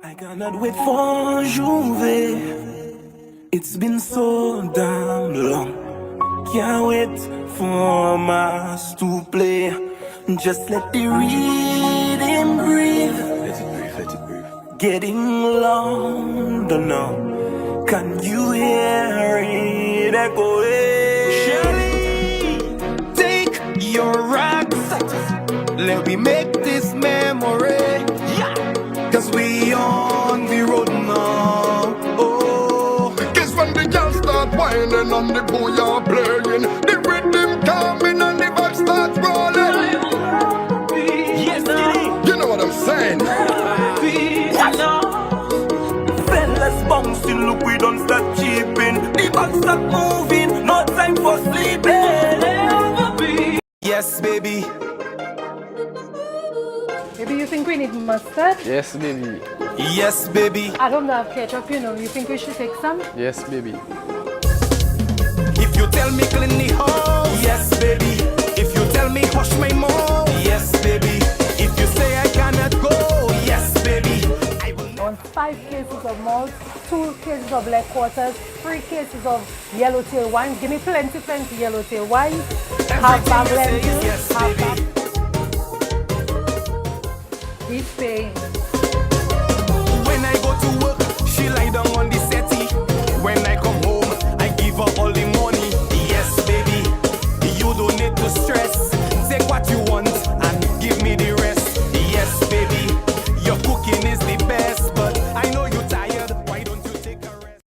I cannot wait for Juve. It's been so damn long. Can't wait for us to play. Just let the rhythm breathe. Let it breathe, let it breathe. Getting louder now. Can you hear it echoing? Shelly, take your rocks. Let me make this memory. Yeah. Cause we on the road now. Oh, guess when the girls start whining and the boy are playing, the rhythm coming and the vibe starts rolling. Yes, you know what I'm saying? Fellas bouncing, look, we don't start cheaping. The back start moving, no time for sleeping. Yes, baby. Maybe you think we need mustard? Yes, baby. Yes, baby. I don't have ketchup, you know. You think we should take some? Yes, baby. If you tell me clean the house, yes, baby. If you tell me hush my mouth, yes, baby. If you say I cannot go, yes, baby. I will On 5 cases of malt, 2 cases of leg quarters, 3 cases of yellowtail wine. Give me plenty yellowtail wine. Half bag lentil, yes, half baby. bag. He's paying. When I go to work, she lie down on the settee. When I come home, I give her all the money. Yes, baby, you don't need to stress. Take what you want and give me the rest. Yes, baby, your cooking is the best. But I know you're tired, why don't you take a rest?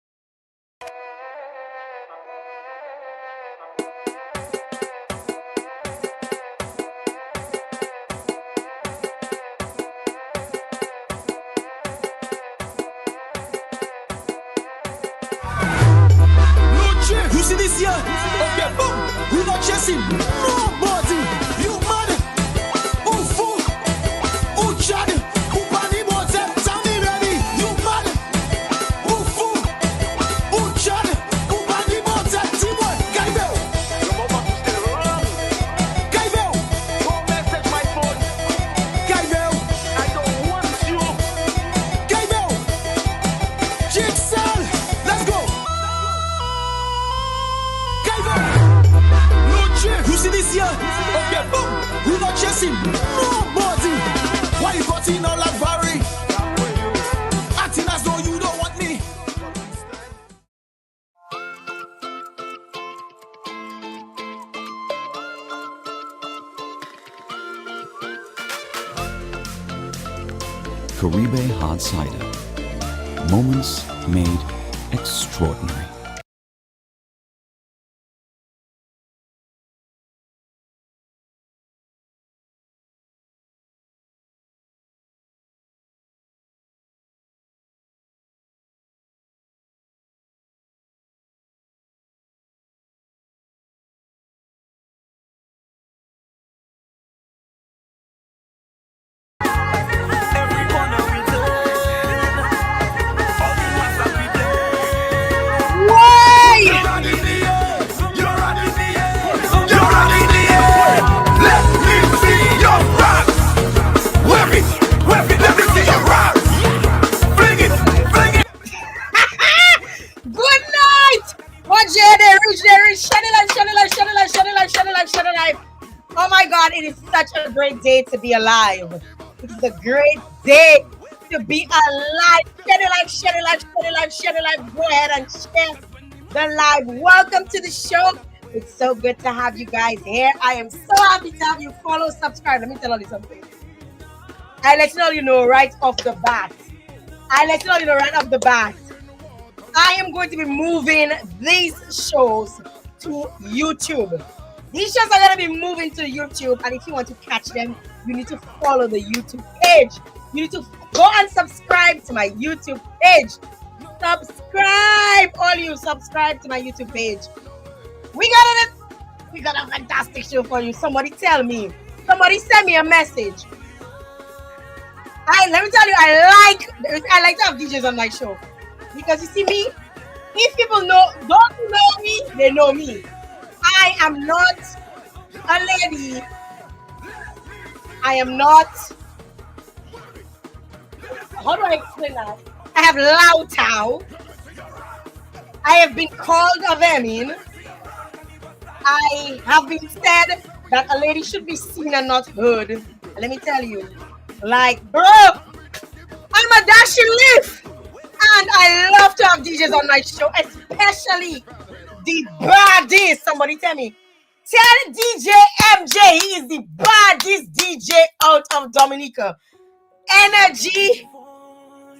You see this here? Okay, boom. We not chasing nobody. You mad? Who fool? Who chad? Who bunny boys? Tell me ready. You mad? Who fool? Who chad? Who bunny boys? Timon, Gaibel. Gaibel. Don't message my phone. Gaibel. I don't want you. Gaibel. Jigsaw. Let's go. You see this here? Okay, boom. We not chasing nobody. Why you got in all that vary? Acting as though you don't want me. Caribe Hard Cider. Moments made extraordinary. Every corner we turn, all the ones that we play. You're out in the air. You're out in the air. You're out in the air. Let me see your rocks. Wave it, let me see your rocks. Fling it, fling it. Good night! What Jael, reach, shut it live. Oh my God, it is such a great day to be alive. It is a great day to be alive. Shut it live. Go ahead and share the live. Welcome to the show. It's so good to have you guys here. I am so happy to have you follow, subscribe. Let me tell you something. I let you know right off the bat. I am going to be moving these shows to YouTube. These shows are going to be moving to YouTube, and if you want to catch them, you need to follow the YouTube page. You need to go and subscribe to my YouTube page. Subscribe to my YouTube page. We got a fantastic show for you. Somebody tell me. Somebody send me a message. Let me tell you, I like to have DJs on my show. Because you see me, if people don't know me, they know me. I am not a lady. I am not how do I explain that? I have Lautau. I have been called a vermin. I have been said that a lady should be seen and not heard. And let me tell you, like, bro, I'm a dashing leaf. And I love to have DJs on my show, especially the baddest. Somebody tell me. Tell DJ MJ he is the baddest DJ out of Dominica. Energy.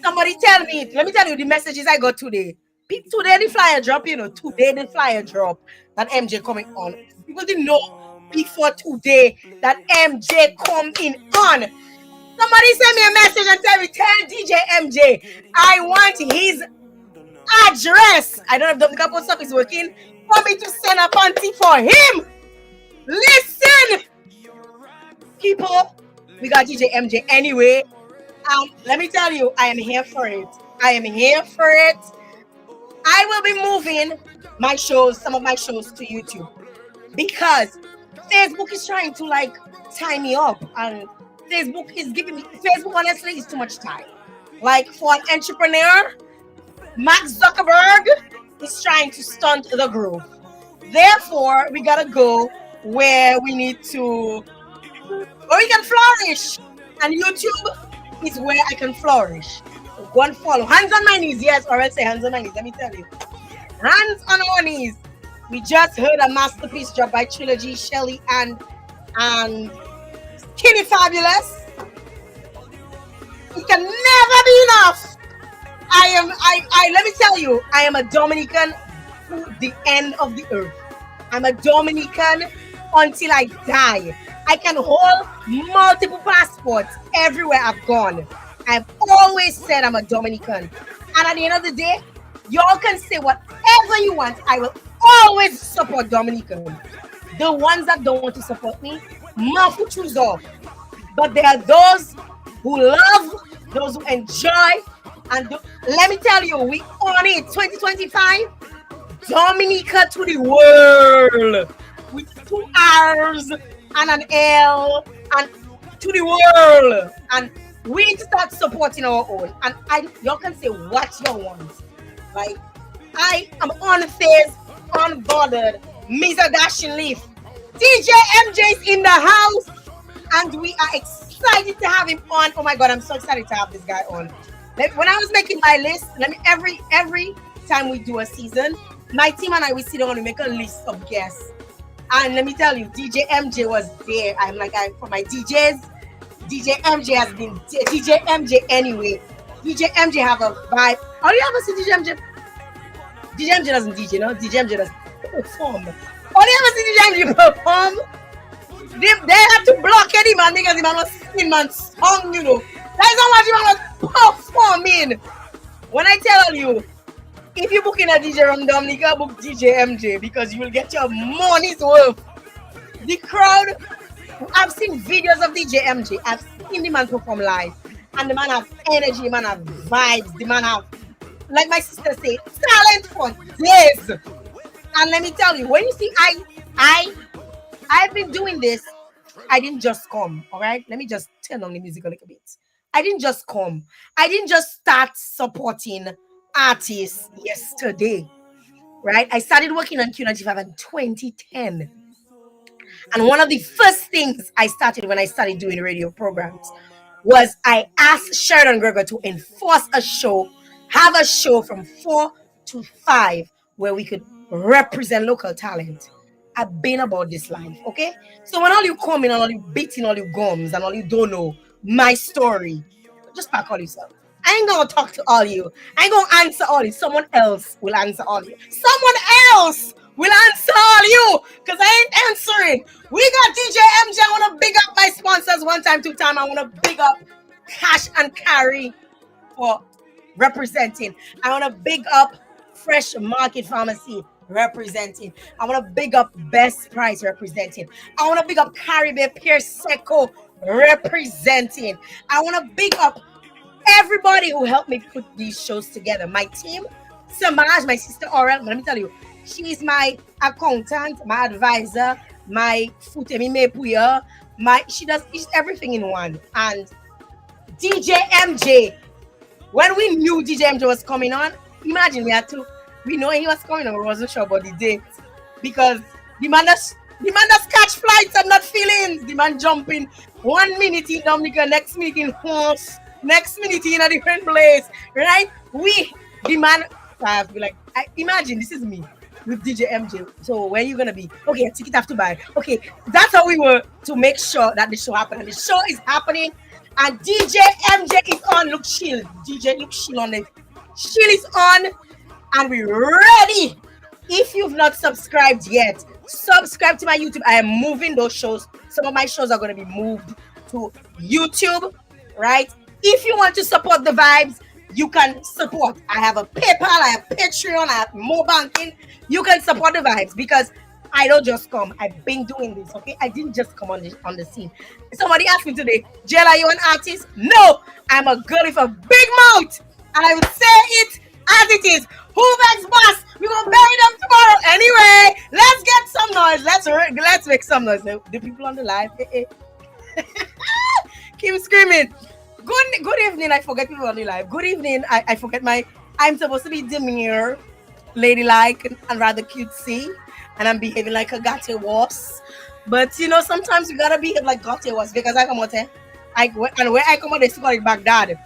Somebody tell me. Let me tell you the messages I got today. Today the flyer drop, Today the flyer drop that MJ coming on. People didn't know before today that MJ coming on. Somebody send me a message and tell DJ MJ I want his address. I don't know if Dominica Post Office is working for me to send a panty for him. Listen, people, we got DJ MJ anyway. Let me tell you, I am here for it. I am here for it. I will be moving my shows, some of my shows to YouTube because Facebook is trying to like tie me up, and Facebook honestly is too much time. Like for an entrepreneur, Mark Zuckerberg is trying to stunt the growth. Therefore, we gotta go where we need to, where we can flourish, and YouTube is where I can flourish. Go and follow. Hands on my knees, yes, or else say hands on my knees. Let me tell you. Hands on our knees. We just heard a masterpiece drop by Trilogy, Shelly, and Skinny Fabulous. It can never be enough. Let me tell you, I am a Dominican to the end of the earth. I'm a Dominican until I die. I can hold multiple passports everywhere I've gone. I've always said I'm a Dominican. And at the end of the day, y'all can say whatever you want. I will always support Dominican. The ones that don't want to support me, mouth choose off. But there are those who love, those who enjoy. And let me tell you, we on it 2025. Dominica to the world. With 2 R's and an L and to the world. And we need to start supporting our own. And y'all can say what you want. Like, I am unfazed, unbothered, Mr. Dashing Leaf. DJ MJ's in the house, and we are excited to have him on. Oh my God, I'm so excited to have this guy on. When I was making my list, every time we do a season, my team and I, we sit down and we make a list of guests. And let me tell you, DJ MJ was there. For my DJs, DJ MJ has been DJ MJ anyway. DJ MJ have a vibe. Oh, you ever see DJ MJ? DJ MJ doesn't DJ, no? DJ MJ does perform. Oh, you ever see DJ MJ perform? They have to block any man because the man was singing man's song, That is how much the man was performing. When I tell you, if you book in a DJ from Dominica, book DJ MJ because you will get your money's worth. The crowd, I've seen videos of DJ MJ. I've seen the man perform live. And the man have energy, the man have vibes, the man have, like my sister said, talent for days. And let me tell you, when you see I've been doing this, I didn't just come, all right? Let me just turn on the music a little bit. I didn't just come. I didn't just start supporting artists yesterday, right? I started working on Q95 in 2010. And one of the first things I started when I started doing radio programs was I asked Sheridan Greger to enforce a show, have a show from 4 to 5 where we could represent local talent. I've been about this life, okay? So when all you come in and all you beating all you gums and all you don't know my story, just pack all yourself. I ain't gonna talk to all you. I ain't gonna answer all you. Someone else will answer all you. Someone else will answer all you, because I ain't answering. We got DJ MJ. I want to big up my sponsors 1 time, 2 time. I want to big up Cash and Carry for representing. I want to big up Fresh Market Pharmacy representing. I want to big up Best Price representing. I want to big up Caribbean Pierce Seco representing. I want to big up everybody who helped me put these shows together. My team, Samaj, my sister Aurel. Let me tell you, she's my accountant, my advisor, my futemi mepuya. She does everything in one. And DJ MJ When we knew DJ MJ was coming on, imagine we know he was coming on, we wasn't sure about the date because the man does catch flights and not feelings. The man jumping 1 minute in Dominica, next minute in horse, next minute in a different place, right? The man, I have to be like, imagine this is me with DJ MJ. So where you gonna be? Okay, a ticket have to buy. Okay, that's how we were to make sure that the show happened. And the show is happening, and DJ MJ is on. Look, shield. DJ, look, shield on it. Shield is on, and we're ready. If you've not subscribed yet, subscribe to my YouTube. I am moving those shows. Some of my shows are going to be moved to YouTube, right? If you want to support the vibes, you can support. I have a PayPal, I have Patreon, I have more banking. You can support the vibes because I don't just come. I've been doing this, okay? I didn't just come on the scene. Somebody asked me today, Jael, are you an artist? No, I'm a girl with a big mouth, and I would say it as it is. Who makes boss? We're gonna bury them tomorrow. Anyway, let's get some noise. Let's make some noise. The people on the live, keep screaming. Good evening. I forget people on the live. Good evening. I forget I'm supposed to be demure, ladylike, and rather cutesy, and I'm behaving like a gate was. But you know, sometimes you gotta behave like gate was because I come out here. And where I come out, they still call it Baghdad.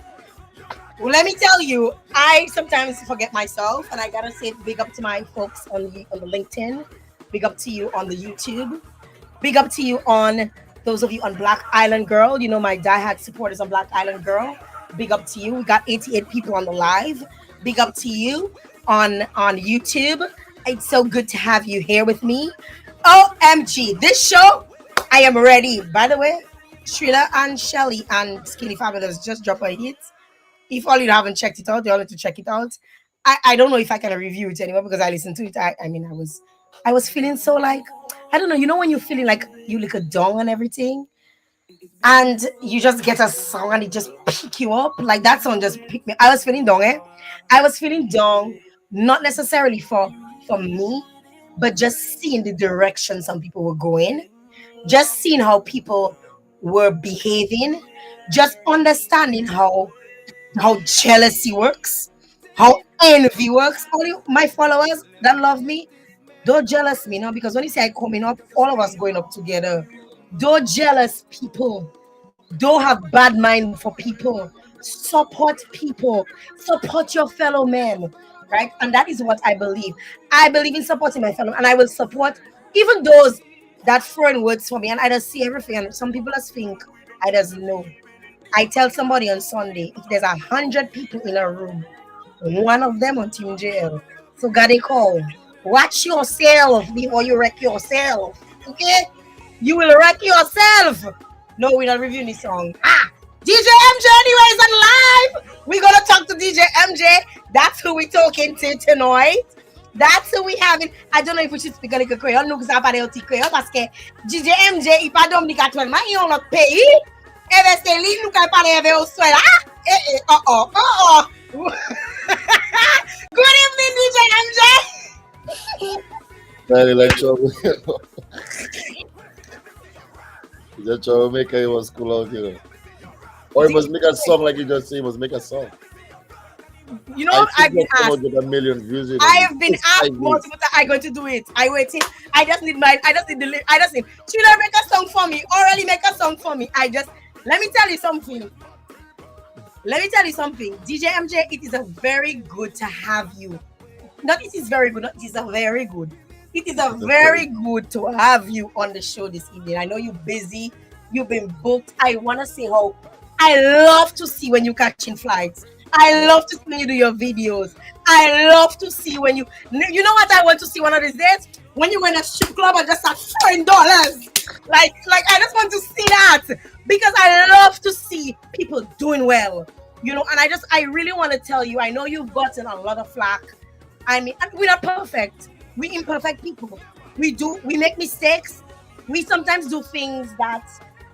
Well, let me tell you, I sometimes forget myself, and I gotta say big up to my folks on the LinkedIn, big up to you on the YouTube, big up to you on those of you on Black Island Girl. You know my diehard supporters on Black Island Girl. Big up to you. We got 88 people on the live. Big up to you on YouTube. It's so good to have you here with me. OMG, this show, I am ready. By the way, Shrilla and Shelly and Skinny Fabulous just dropped a hit. If all you haven't checked it out, you all need to check it out. I don't know if I can review it anymore because I listened to it. I was feeling so like, I don't know, you know when you're feeling like you lick a dong and everything, and you just get a song and it just pick you up. Like that song just picked me. I was feeling dong, I was feeling dong, not necessarily for me, but just seeing the direction some people were going, just seeing how people were behaving, just understanding how jealousy works, how envy works. Only my followers that love me, don't jealous me now because when you say I coming up, all of us going up together. Don't jealous people. Don't have bad mind for people. Support people. Support your fellow men, right? And that is what I believe. I believe in supporting my fellow, and I will support even those that throwing words for me. And I just see everything. And some people just think I just know. I tell somebody on Sunday, if there's 100 people in a room, one of them on Team Jael. So got a call. Watch yourself before you wreck yourself. Okay? You will wreck yourself. No, we're not reviewing this song. DJ MJ anyway is on live. We're gonna talk to DJ MJ. That's who we talking to tonight. That's who we having. I don't know if we should speak a little Creole. Nous ça parler au petit Creole parce que DJ MJ il pas Dominique actuellement, il est dans notre pays. Et bien c'est lui nous qui parler avec au soir. Good evening DJ MJ. Very like trouble. Just Jamaica, he was cool out, you know. Or he must make a song like you just say, he must make a song. You know, I've been asked. A million views, you know. I have been asked multiple times. I'm going to do it. I waiting. I just need should I make a song for me? Orally make a song for me. Let me tell you something. DJ MJ, it is a very good to have you. Not it is very good, it is a very good. It is a very good to have you on the show this evening. I know you're busy, you've been booked. I want to say how I love to see when you're catching flights. I love to see when you do your videos. I love to see when you know what I want to see one of these days? When you go in a strip club and just start throwing dollars. Like I just want to see that because I love to see people doing well. You know, and I really want to tell you, I know you've gotten a lot of flack. I mean, we're not perfect. We're imperfect people. We make mistakes. We sometimes do things that,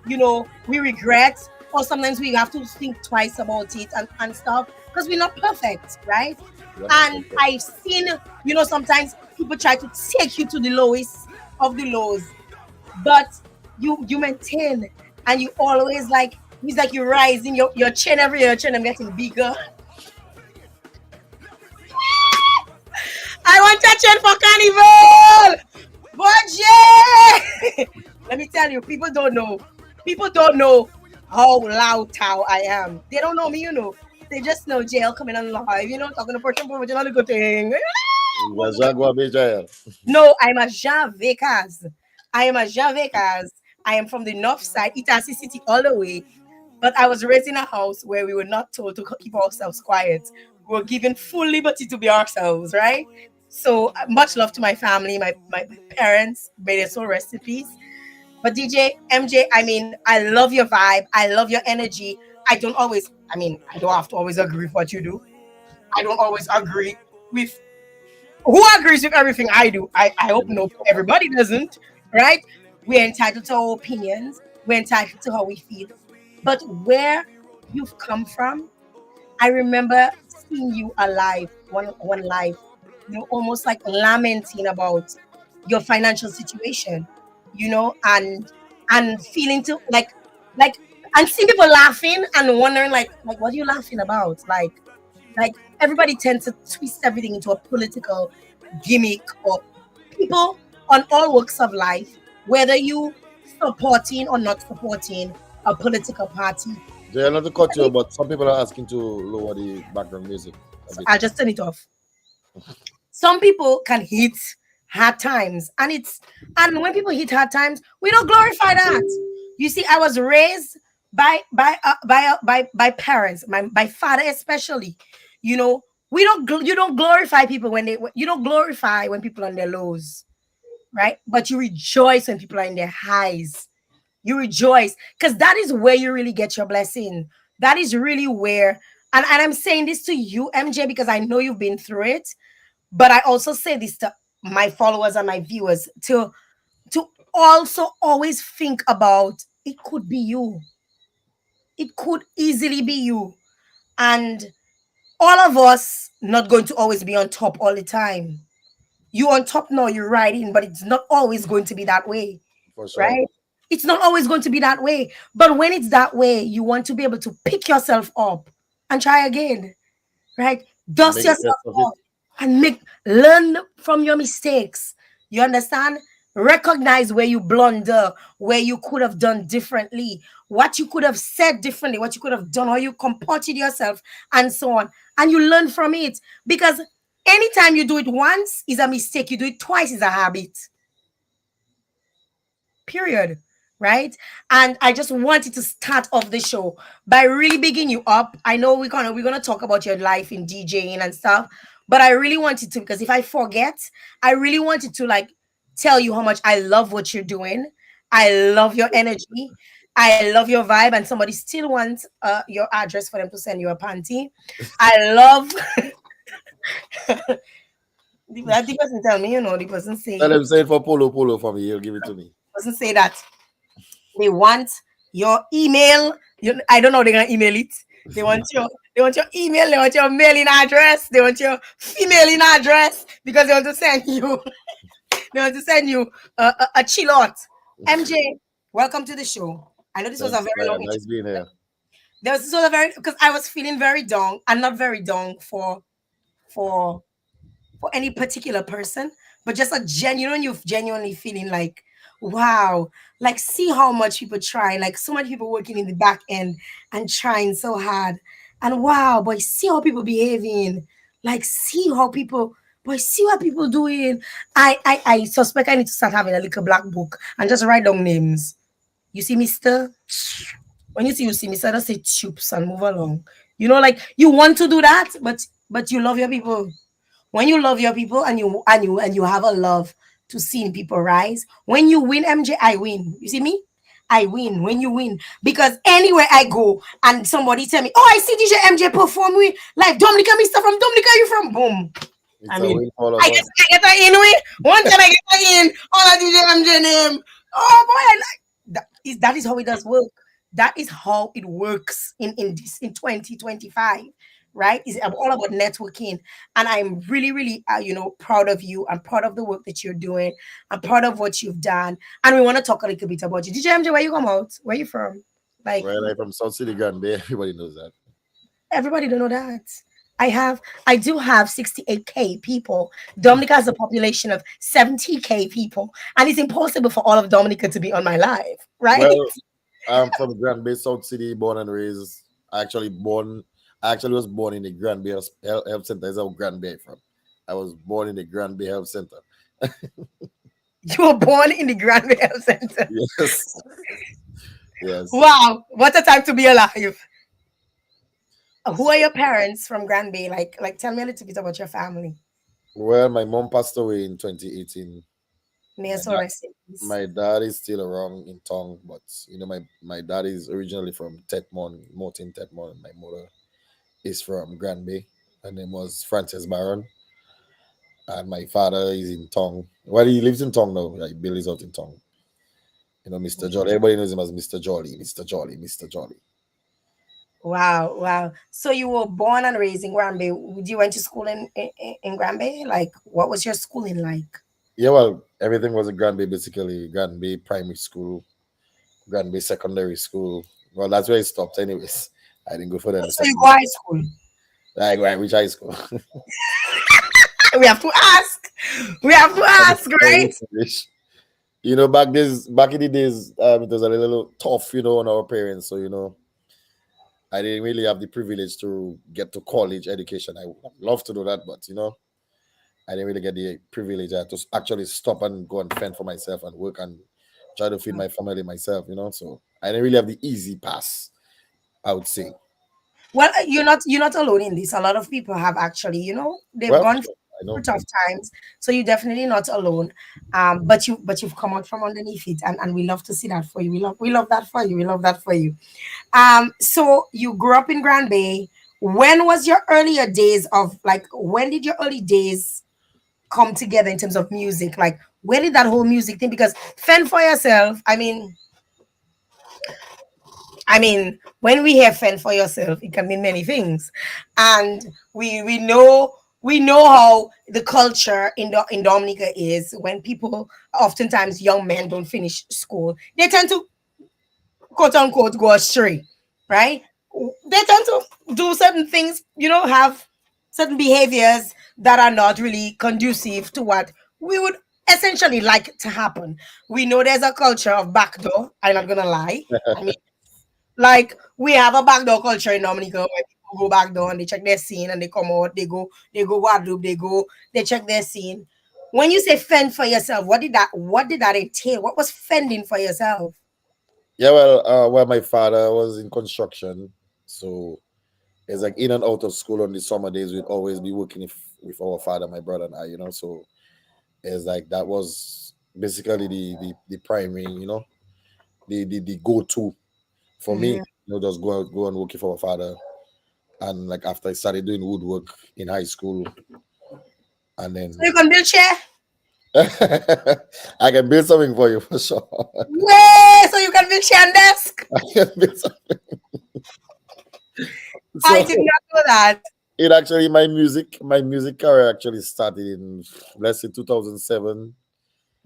you know, we regret, or sometimes we have to think twice about it and stuff because we're not perfect, right? And I've seen, you know, sometimes people try to take you to the lowest of the lows, but you maintain and you always like, it's like you're rising your chin every year, your chin I'm getting bigger. I want to chain for carnival. But yeah, let me tell you, people don't know. People don't know how loud how I am. They don't know me, you know. They just know Jael coming on live, you know, talking to person, but not a good thing. He's a Jaguar Jael. No, I'm a Javekas. I am a Javekas. I am from the north side, Itasi City, all the way. But I was raised in a house where we were not told to keep ourselves quiet. We were given full liberty to be ourselves, right? So much love to my family, my parents. May their soul rest in peace. But DJ MJ, I mean, I love your vibe. I love your energy. I don't have to always agree with what you do. I don't always agree with who agrees with everything I do. I hope no everybody doesn't, right? We're entitled to our opinions. We're entitled to how we feel. But where you've come from, I remember seeing you alive, one live, you know, almost like lamenting about your financial situation, you know, and feeling to like and seeing people laughing and wondering like what are you laughing about? Like everybody tends to twist everything into a political gimmick or people on all walks of life, whether you supporting or not supporting a political party. Jael, not to cut you, but some people are asking to lower the background music a So bit. I'll just turn it off. Some people can hit hard times, and when people hit hard times, we don't glorify that. You see, I was raised by parents, my father especially. You know, you don't glorify people when you don't glorify when people are on their lows, right? But you rejoice when people are in their highs. You rejoice because that is where you really get your blessing. That is really where, and I'm saying this to you, MJ, because I know you've been through it, but I also say this to my followers and my viewers to also always think about it could be you. It could easily be you. And all of us not going to always be on top all the time. You on top now, you're riding, but it's not always going to be that way, For sure. right? It's not always going to be that way. But when it's that way, you want to be able to pick yourself up and try again, right? Dust Make the yourself best of it. off and learn from your mistakes. You understand? Recognize where you blunder, where you could have done differently, what you could have said differently, what you could have done, how you comported yourself, and so on. And you learn from it. Because anytime you do it once is a mistake, you do it twice is a habit. Period. Right. And I just wanted to start off the show by really bigging you up. I know we're gonna talk about your life in DJing and stuff, but I really wanted to, because if I forget, I really wanted to like tell you how much I love what you're doing. I love your energy. I love your vibe, and somebody still wants your address for them to send you a panty. I love the person tell me, you know, the person Tell say him say it for Polo for me. He'll give it to me. person say that they want your email. I don't know they're gonna email it. They want your email, they want your mailing address, they want your female address because they want to send you they want to send you a chill out. MJ, welcome to the show. I know this was a Thanks, very long man. intro. Nice being here. This was a very because I was feeling very down and not very down for for any particular person, but just a genuine, you genuinely feeling like, wow, like see how much people try, like so many people working in the back end and trying so hard. And wow, boy, see how people behaving. Like see how people boy, see what people doing. I suspect I need to start having a little black book and just write down names. You see, Mister? When you see Mister, just say choops and move along. You know, like you want to do that, but you love your people. When you love your people and you have a love to seeing people rise, when you win, MJ, I win. You see me? I win when you win because anywhere I go and somebody tell me, "Oh, I see DJ MJ perform with like Dominica, Mister from Dominica, you from boom." I It's a mean, win for all of us. I get that in with one time I get that in on a DJ MJ name. Oh boy, I like that is how it does work. That is how it works in this in 2025, right? It's all about networking, and I'm really, really, proud of you. I'm proud of the work that you're doing. I'm proud of what you've done, and we want to talk a little bit about you. DJ MJ, where you come out? Where you from? Like Well, I'm from South City, Grand Bay. Everybody knows that. everybody don't know that. I do have 68K people. Dominica has a population of 70K people, and it's impossible for all of Dominica to be on my live, right? Well, I'm from Grand Bay, South City, born and raised. I actually was born in the Grand Bay Health Center. Is how Grand Bay from. I was born in the Grand Bay Health Center. You were born in the Grand Health Center. Yes, yes. Wow, what a time to be alive. Who are your parents from Grand Bay? Like tell me a little bit about your family. Well, my mom passed away in 2018. May I My so dad, rest in peace. my dad is still around in Tong, but my dad is originally from Tetmon, Morton Tetmon, and my mother is from Grand Bay. Her name was Frances Baron, and my father is in Tong. Well, he lives in Tong now. Like Bill is out in Tong. Mr. Jolly. Everybody knows him as Mr. Jolly, Mr. Jolly, Mr. Jolly. Wow, wow. So you were born and raised in Granby. You went to school in Granby? Like, what was your schooling like? Yeah, well, everything was in Grand Bay basically. Grand Bay Primary School, Grand Bay Secondary School. Well, that's where I stopped, anyways. I didn't go further in the So you secondary. go high school. Like, right, which high school? We have to ask. We have to ask, right? Back in the days, it was a little tough, on our parents. So, I didn't really have the privilege to get to college education. I would love to do that, but I didn't really get the privilege. I had to actually stop and go and fend for myself and work and try to feed my family myself. So I didn't really have the easy pass, I would say. Well, you're not alone in this. A lot of people have actually, they've Well, gone sure, I know. through tough times. So you're definitely not alone. But you've come out from underneath it, and we love to see that for you. We love that for you. We love that for you. So you grew up in Grand Bay. When was your earlier days of like? When did your early days come together in terms of music? Like, where did that whole music thing? Because fend for yourself. I mean, when we hear fend for yourself, it can mean many things, and we know how the culture in Dominica is. When people, oftentimes young men, don't finish school, they tend to quote unquote go astray, right? They tend to do certain things, have certain behaviors that are not really conducive to what we would essentially like to happen. We know there's a culture of backdoor. I'm not gonna lie. I mean, like we have a backdoor culture in Dominica where people go back door and they check their scene and they come out, they go Guadeloupe, they check their scene. When you say fend for yourself, what did that entail? What was fending for yourself? Yeah, well, my father was in construction, so it's like in and out of school on the summer days. We'd always be working with our father, my brother, and I. So it's like that was basically the primary, the go to for me. Mhm. Just go and work for our father. And like after I started doing woodwork in high school, and So then you can build chair? I can build something for you for sure. Way, so you can build chair and desk? I can build something. I So did not know that. it actually my music career actually started in, let's say, 2007,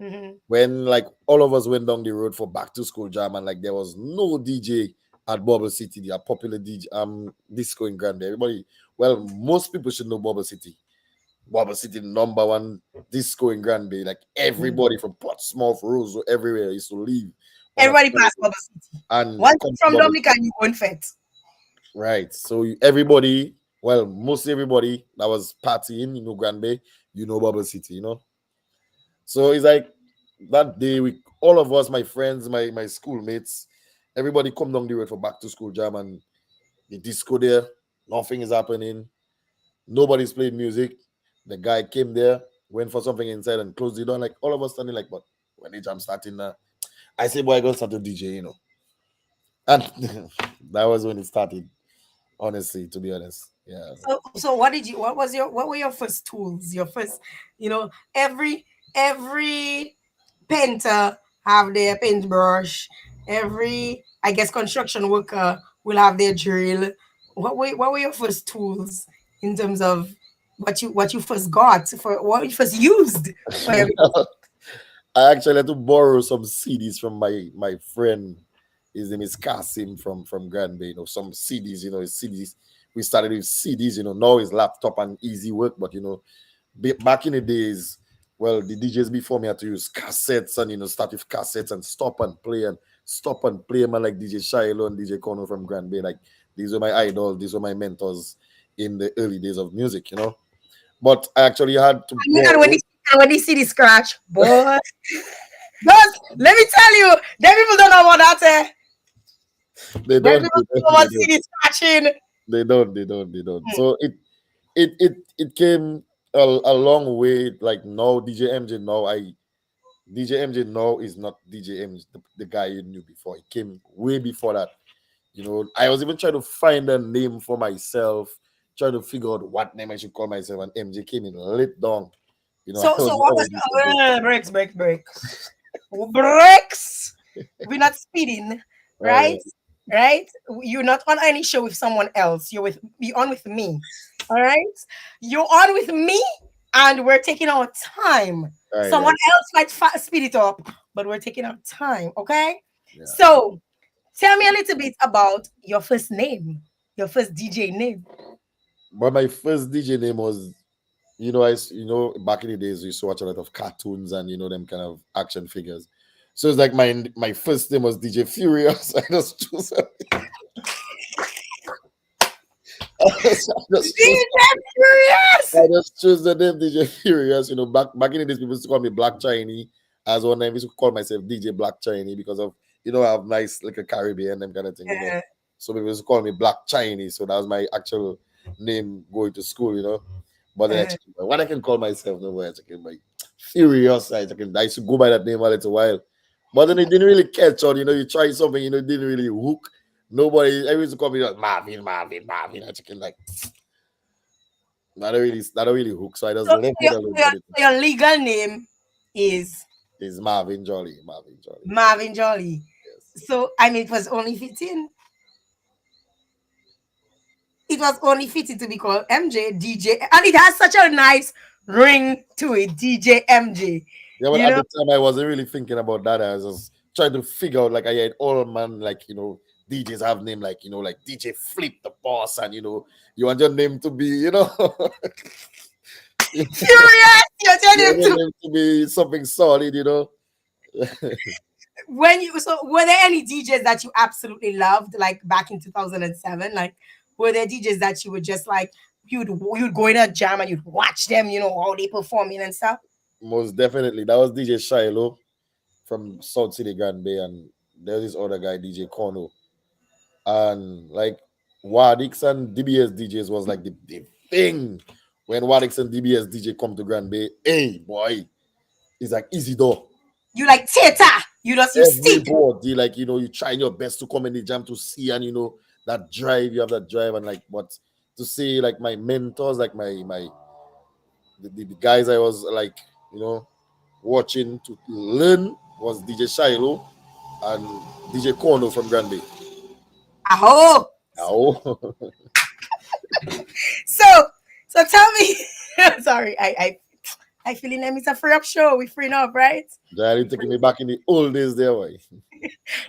Mhm. when like all of us went down the road for back to school jam, and like there was no DJ at Bubble City, the popular DJ disco in Grand Bay. Everybody, well, most people should know Bubble City. Bubble City, number one disco in Grand Bay. Like everybody from Portsmouth, Rose, everywhere used to leave on a Everybody Friday pass Bubble City. and Once come you're to from Bubble. Dominica, you go in fet. Right. So everybody, well, mostly everybody that was partying, Grand Bay, Bubble City. So it's like that day, we all of us, my friends, my schoolmates, everybody come down the road for back to school jam, and the disco there, nothing is happening. Nobody's playing music. The guy came there, went for something inside and closed the door. Like all of us standing like, but when the jam starting now, I say, boy, I go start to DJ. And that was when it started. Honestly, to be honest, yeah. So what were your first tools? Your first, every painter have their paintbrush. Every, I guess, construction worker will have their drill. What were your first tools in terms of what you first got for what you first used for your I actually had to borrow some CDs from my friend. His name is Kasim from Grand Bay. Some CDs, his CDs. we started with CDs. Now it's laptop and easy work, but back in the days, well, the DJs before me had to use cassettes and start with cassettes and stop and play, man, like DJ Shiloh and DJ Kono from Grand Bay. Like these were my idols, these were my mentors in the early days of music. But I actually had to And borrow. when they see the scratch, boy. But let me tell you, them people don't know about that. They Them don't, people they don't know don't, about they don't, CD scratching. they don't. So it came a long way. Like now, DJ MJ now is not DJ MJ, the guy you knew before. It came way before that. I was even trying to find a name for myself, trying to figure out what name I should call myself, and MJ came in lit down. I So was what was already thinking, breaks. Breaks. We're not speeding, right, right? Right? You're not on any show with someone else. You're on with me. All right? You're on with me, and we're taking our time. right, Someone right, else might speed it up, but we're taking our time. Okay? yeah. So tell me a little bit about your first name, your first DJ name. But my first DJ name was, back in the days we used to watch a lot of cartoons and them kind of action figures. So it's like my first name was DJ Furious. I just chose DJ Furious. I just chose the name DJ Furious. Back in the days, people used to call me Black Chinese. As one name, I used to call myself DJ Black Chinese because of I have nice like a Caribbean them kind of thing. So people used to call me Black Chinese. So that was my actual name going to school. But then I checked what I can call myself, no way I checked my Furious. I used to go by that name a little while. But then it didn't really catch on, you try something, it didn't really hook. Nobody, everyone used to call me like Marvin. I chicken like not really hook. So I just So, left it alone. your legal name is It's Marvin Jolly. Marvin Jolly. Marvin Jolly. Yes. So I mean, it was only fitting. It was only fitting to be called MJ DJ, and it has such a nice ring to it, DJ MJ. Yeah, but You at know, the time I wasn't really thinking about that. I was just trying to figure out like I had all man like DJs have name like like DJ Flip the Boss and you want your name to be furious. You're you want telling your to name to be something solid. when you. So were there any DJs that you absolutely loved, like back in 2007? Like, were there DJs that you would just like you'd go in a jam and you'd watch them, how they performing and stuff? Most definitely. That was DJ Shiloh from South City Grand Bay, and there's this other guy, DJ Kono. And like Wadix and DBS DJs was like the thing. When Wadix and DBS DJ come to Grand Bay, hey boy, it's like easy door. You like theater. You see. Everybody, like you trying your best to come in the jam to see, and that drive, you have that drive, and like but to see like my mentors, like the guys I was like, watching to learn was DJ Shiloh and DJ Kono from Grand Bay. Oh, Oh, so tell me. Sorry, I feeling them. It's a free up show. We free up, right? Jael taking me back in the old days there, boy.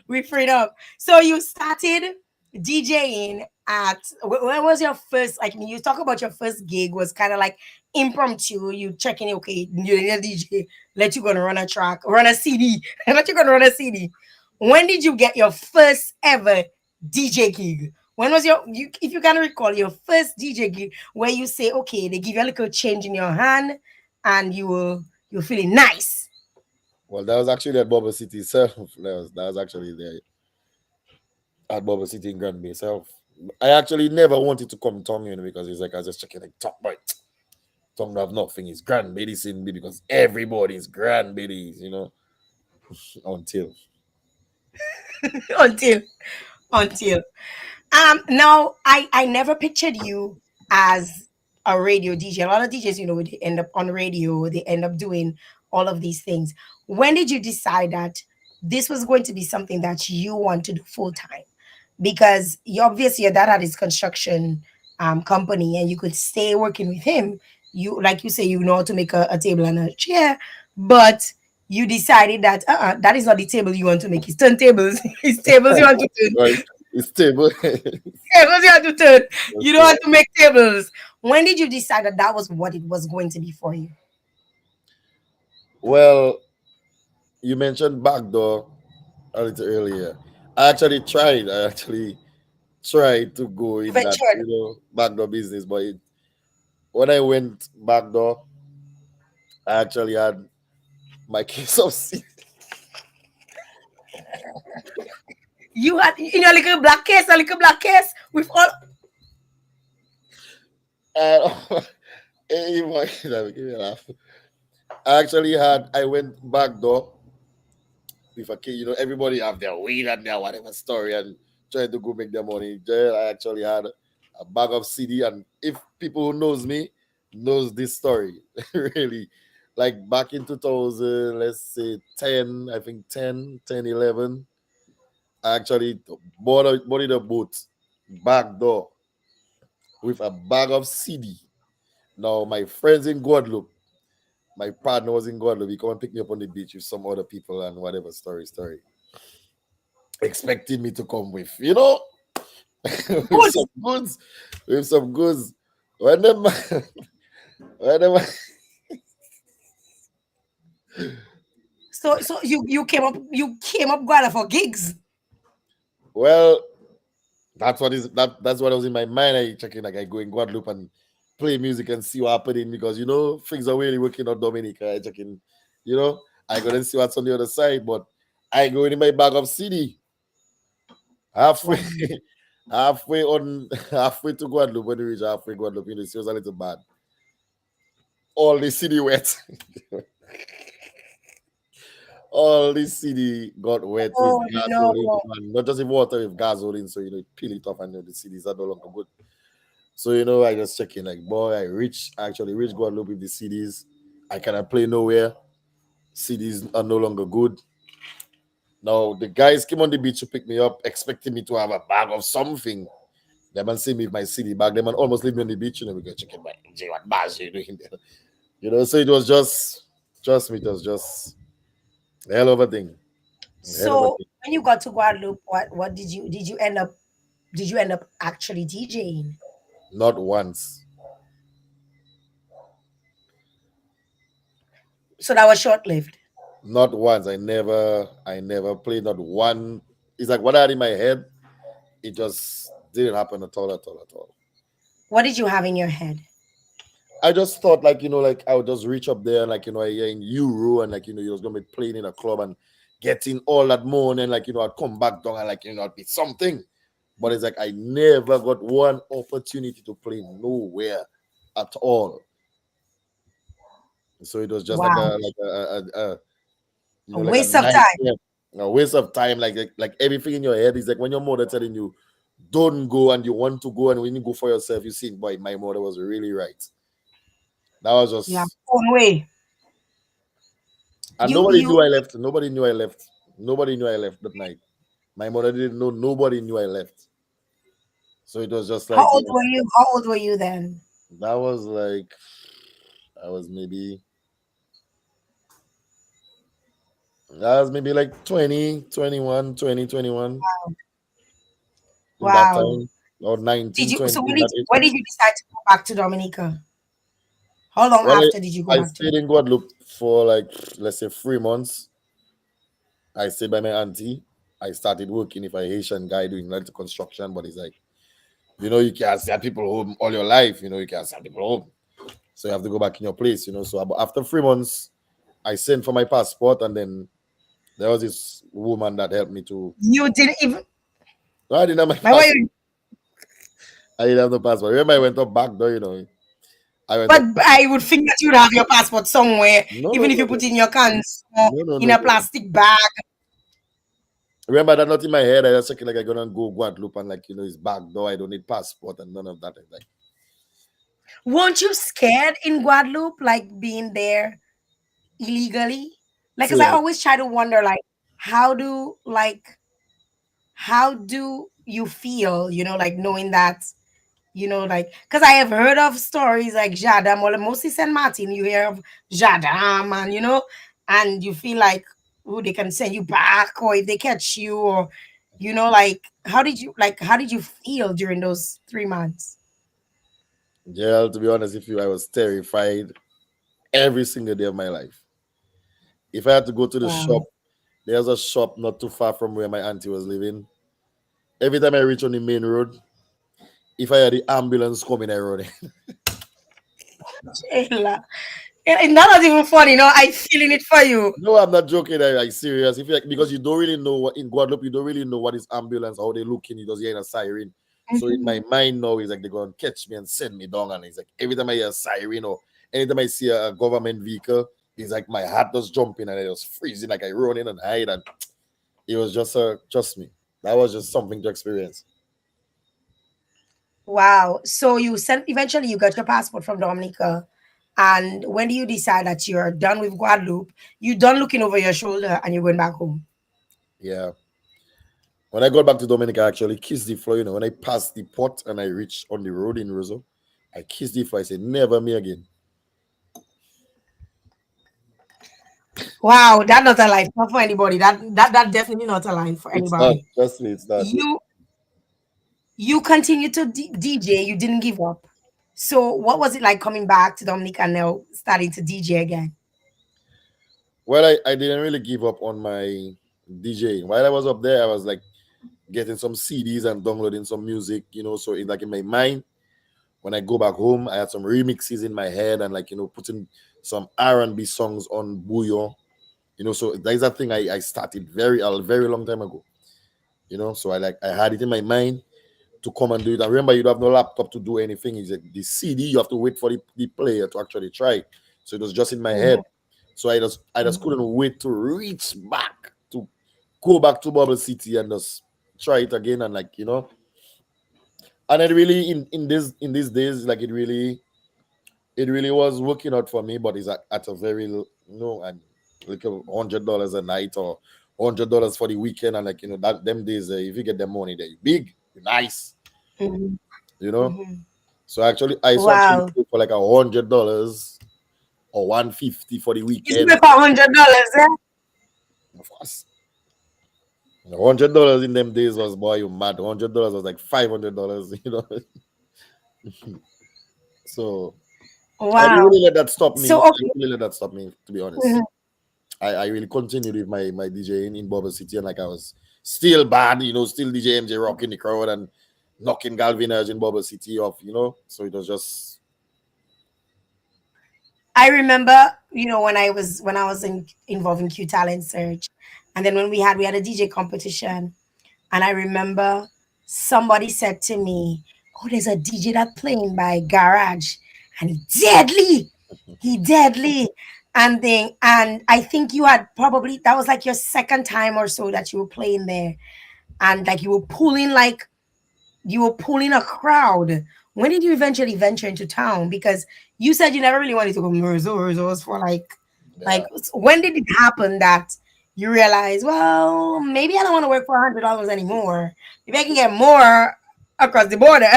We freed up. So you started DJing at when was your first? Like you talk about your first gig was kind of like impromptu. You checking, okay, you're a DJ. Let you gonna run a track, run a CD. Let you gonna run a CD. When did you get your first ever DJ gig? When was if you can recall your first DJ gig where you say, okay, they give you a little change in your hand and you're feeling nice? Well, that was actually at Bubble City itself. That was actually there at Bubble City in Grand Bay itself. I actually never wanted to come tongue because it's like I was just checking like top right. Tongue have nothing. It's Grand Bay in me because everybody's Grand Bay, until until now I never pictured you as a radio DJ. A lot of DJs, they end up on radio, they end up doing all of these things. When did you decide that this was going to be something that you want to do full time? Because obviously your dad had his construction company and you could stay working with him. You, like you say, you know how to make a table and a chair, but you decided that that is not the table you want to make. It's turntables. It's tables you want to turn. right. It's table. Tables you have to turn. You don't Okay. want to make tables. When did you decide that that was what it was going to be for you? Well, you mentioned backdoor a little earlier. I actually tried to go You in that, ventured. backdoor business, but when I went backdoor, I actually had my case of sin. You had in your little black case, a little black case with all. And hey, give me a laugh. I went backdoor with a kid. Everybody have their weed and their whatever story and trying to go make their money. Jail, I actually had a bag of CD, and if people who knows me knows this story, really, like back in 2000, let's say 10, I think 11, I actually bought a boat back door with a bag of CD. Now my friends in Guadeloupe, my partner was in Guadeloupe. He come and pick me up on the beach with some other people and whatever story. Expecting me to come with, with Good. some goods, with some goods. When them, when them, So you came up Guala for gigs. well, that's what was in my mind. I checking like I go in Guadeloupe and play music and see what happening because things are really working out Dominica. I checking, I go and see what's on the other side, but I go in my bag of CD halfway, Wow. halfway to Guadeloupe. When we reach halfway Guadeloupe, it was a little bad. All the CD wet. All this CD got wet with Oh gasoline, no. and not just with water, with gasoline. So it peel it off, and the CDs are no longer good. So I just checking like, boy, I actually reached Guadeloupe with the CDs. I cannot play nowhere. CDs are no longer good. Now the guys came on the beach to pick me up, expecting me to have a bag of something. They man see me with my CD bag. They man almost leave me on the beach. We go checking my J, what bars you doing there? So it was just, trust me, it was just a hell of a thing. A hell of a So thing. when you got to Guadeloupe, what did you end up actually DJing? Not once. So that was short lived. Not once. I never played not one. It's like what I had in my head, it just didn't happen at all, at all, at all. What did you have in your head? I just thought like I would just reach up there and I hear in Euro and you was gonna be playing in a club and getting all that money and I'd come back down and I'd be something. But it's like I never got one opportunity to play nowhere at all. So it was just Wow. A like a waste of time. nightmare, a waste of time. Like everything in your head is like when your mother telling you don't go and you want to go, and when you go for yourself, you think, boy, my mother was really right. That was Yeah. just, Own way. and You nobody you knew I left. Nobody knew I left. Nobody knew I left that night. My mother didn't know. Nobody knew I left. So it was just how like, old were you? How old were you then? that was like, I was maybe, that was maybe like 20, 21, 20, 21 in that Wow. time, or Did 19, you 20 so in that age. when did you decide to go back to Dominica? How long Well, after did you go I back to stayed in Guadeloupe for like, let's say 3 months. I stayed by my auntie. I started working with a Haitian guy doing electrical construction, but it's like, you can't send people home all your life. You can't send people home. So you have to go back in your place. So after 3 months, I sent for my passport, and then there was this woman that helped me to. you didn't even No, I didn't have my my passport. way, I didn't have the passport. Remember, I went up back door. I went but up. I would think that you'd have your passport somewhere, No, no, even if no, you no, put in your cans or no, no, in no, a no. plastic bag. Remember that not in my head. I was checking like I'm gonna go Guadeloupe and it's back door. I don't need passport and none of that. It's like, Weren't you scared in Guadeloupe, like being there illegally? Like, cause I say, always try to wonder, like, how do like how do you feel, like knowing that, like, because I have heard of stories like Jadam, or mostly Saint Martin, you hear of Jadam, and and you feel like, oh, they can send you back, or if they catch you, or Like how did you feel during those 3 months? Jael, to be honest with you, I was terrified every single day of my life. If I had to go to the shop, Wow. there's a shop not too far from where my auntie was living. Every time I reach on the main road, if I had the ambulance coming, I run it. Shayla. And that was even funny. I feeling it for you. No, I'm not joking. I serious. If you like, because you don't really know what in Guadeloupe, you don't really know what is ambulance, how they looking. You just hear a siren. So in my Mhm. mind now, is like they're gonna catch me and send me down. And it's like every time I hear a siren or anytime I see a government vehicle, it's like my heart just jumping and I just freezing, like I run in and hide. And it was just me. That was just something to experience. Wow. So you sent eventually you got your passport from Dominica. And when do you decide that you're done with Guadeloupe? You done looking over your shoulder and you're going back home. Yeah. When I got back to Dominica, I actually kissed the floor. When I passed the port and I reached on the road in Roseau, I kissed the floor. I said, never me again. Wow, that's not a life. Not for anybody. That definitely not a life for It's not. anybody. Trust me, it's not. You continue to DJ. You didn't give up. So what was it like coming back to Dominica and now starting to DJ again? Well, I didn't really give up on my DJing. While I was up there, I was like getting some CDs and downloading some music. So in like in my mind, when I go back home, I had some remixes in my head and like putting some R&B songs on Bouillon. So that is a thing I started a very long time ago. So I had it in my mind to come and do it. And remember, you don't have no laptop to do anything. It's like the CD, you have to wait for the player to actually try. So it was just in my head. Mhm, So I just mhm. couldn't wait to reach back to go back to Bubble City and just try it again and and it really in these days like it really was working out for me, but it's at a very and like $100 a night or $100 for the weekend and that them days if you get the money there you big you nice Mhm, you know mhm. so actually I used to actually Wow. pay for like $100 or 150 for the You spent weekend. $100, eh? Of course, $100 in them days was boy you mad. $100 was like $500. So I didn't Wow. really let that stop me. So I okay. didn't really let that stop me, to be honest. Mhm. I really continued with my DJing in Bubble City, and like I was still bad, still DJ MJ rocking the crowd and knocking Galvinage in Bubble City off. So it was just I remember, when I was involved in Q Talent Search, and then when we had a DJ competition, and I remember somebody said to me, "Oh, there's a DJ that playing by Garage, and he deadly," and I think you had probably that was like your second time or so that you were playing there, and like you were pulling a crowd. When did you eventually venture into town? Because you said you never really wanted to go Merzo was for like yeah. when did it happen that you realize, well, maybe I don't want to work for $100 anymore. Maybe I can get more across the border.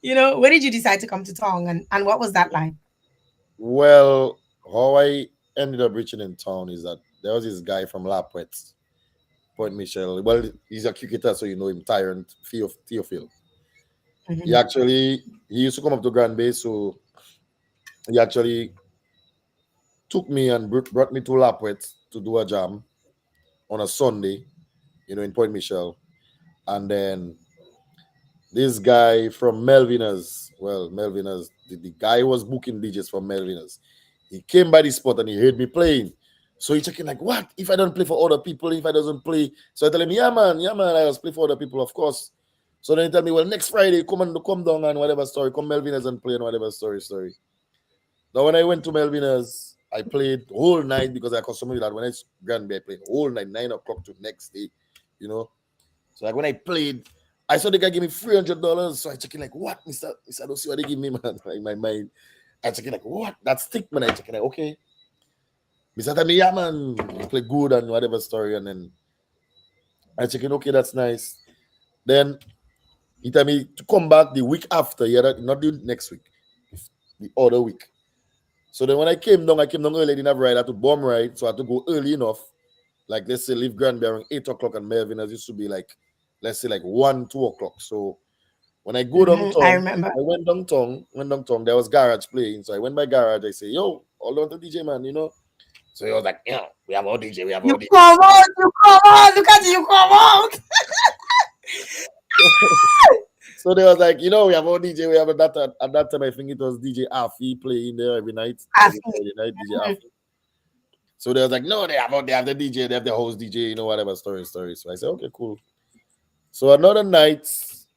When did you decide to come to town and what was that like? Well, how I ended up reaching in town is that there was this guy from Lapwet, Point Michel. Well, he's a cricketer, so you know him, Tyrant Theophil. He Mhm. actually he used to come up to Grand Bay, so he actually took me and brought me to Lapwet to do a jam on a Sunday, in Point Michel. And then this guy from Melvinas, well, Melvinas, the guy was booking DJs from Melvinas. He came by the spot and he heard me playing. So he checking like, what? If I don't play for other people, if I doesn't play. So I tell him, yeah, man, I was play for other people, of course. So then he tell me, well, next Friday, come down and whatever story, come Melvinas and play and whatever story. Now when I went to Melvinas, I played whole night because I customary that when I Grand Bay, I played whole night, 9 o'clock to next day, you know. So like when I played, I saw the guy give me $300. So I checking like, what, Mister? I don't see what they give me, man. Like in my mind, I checking like, what? That's stick, man. I checking like, okay. Mister tell me, yeah, man, you play good and whatever story, and then I checking, okay, that's nice. Then he tell me to come back the week after. Yeah, not the next week, the other week. So then when I came down early. I didn't have ride. I had to bomb ride, so I had to go early enough Like let's say leave Granby around 8 o'clock, and Melvin as used to be like, let's say like 1, 2 o'clock. So when I go I downtown, remember. I went downtown, there was garage playing. So I went by garage, I say, yo, hold on to DJ man. So he was like, yeah, we have our DJ, we have You our DJ. come out, you come out. Look at you, you come out. So they was like, we have our DJ, we have at that time I think it was DJ Afi playing there every night, I every think Friday night, DJ Afi. So they was like, no, they have the DJ, they have the host DJ, whatever story. So I said, okay, cool. So another night,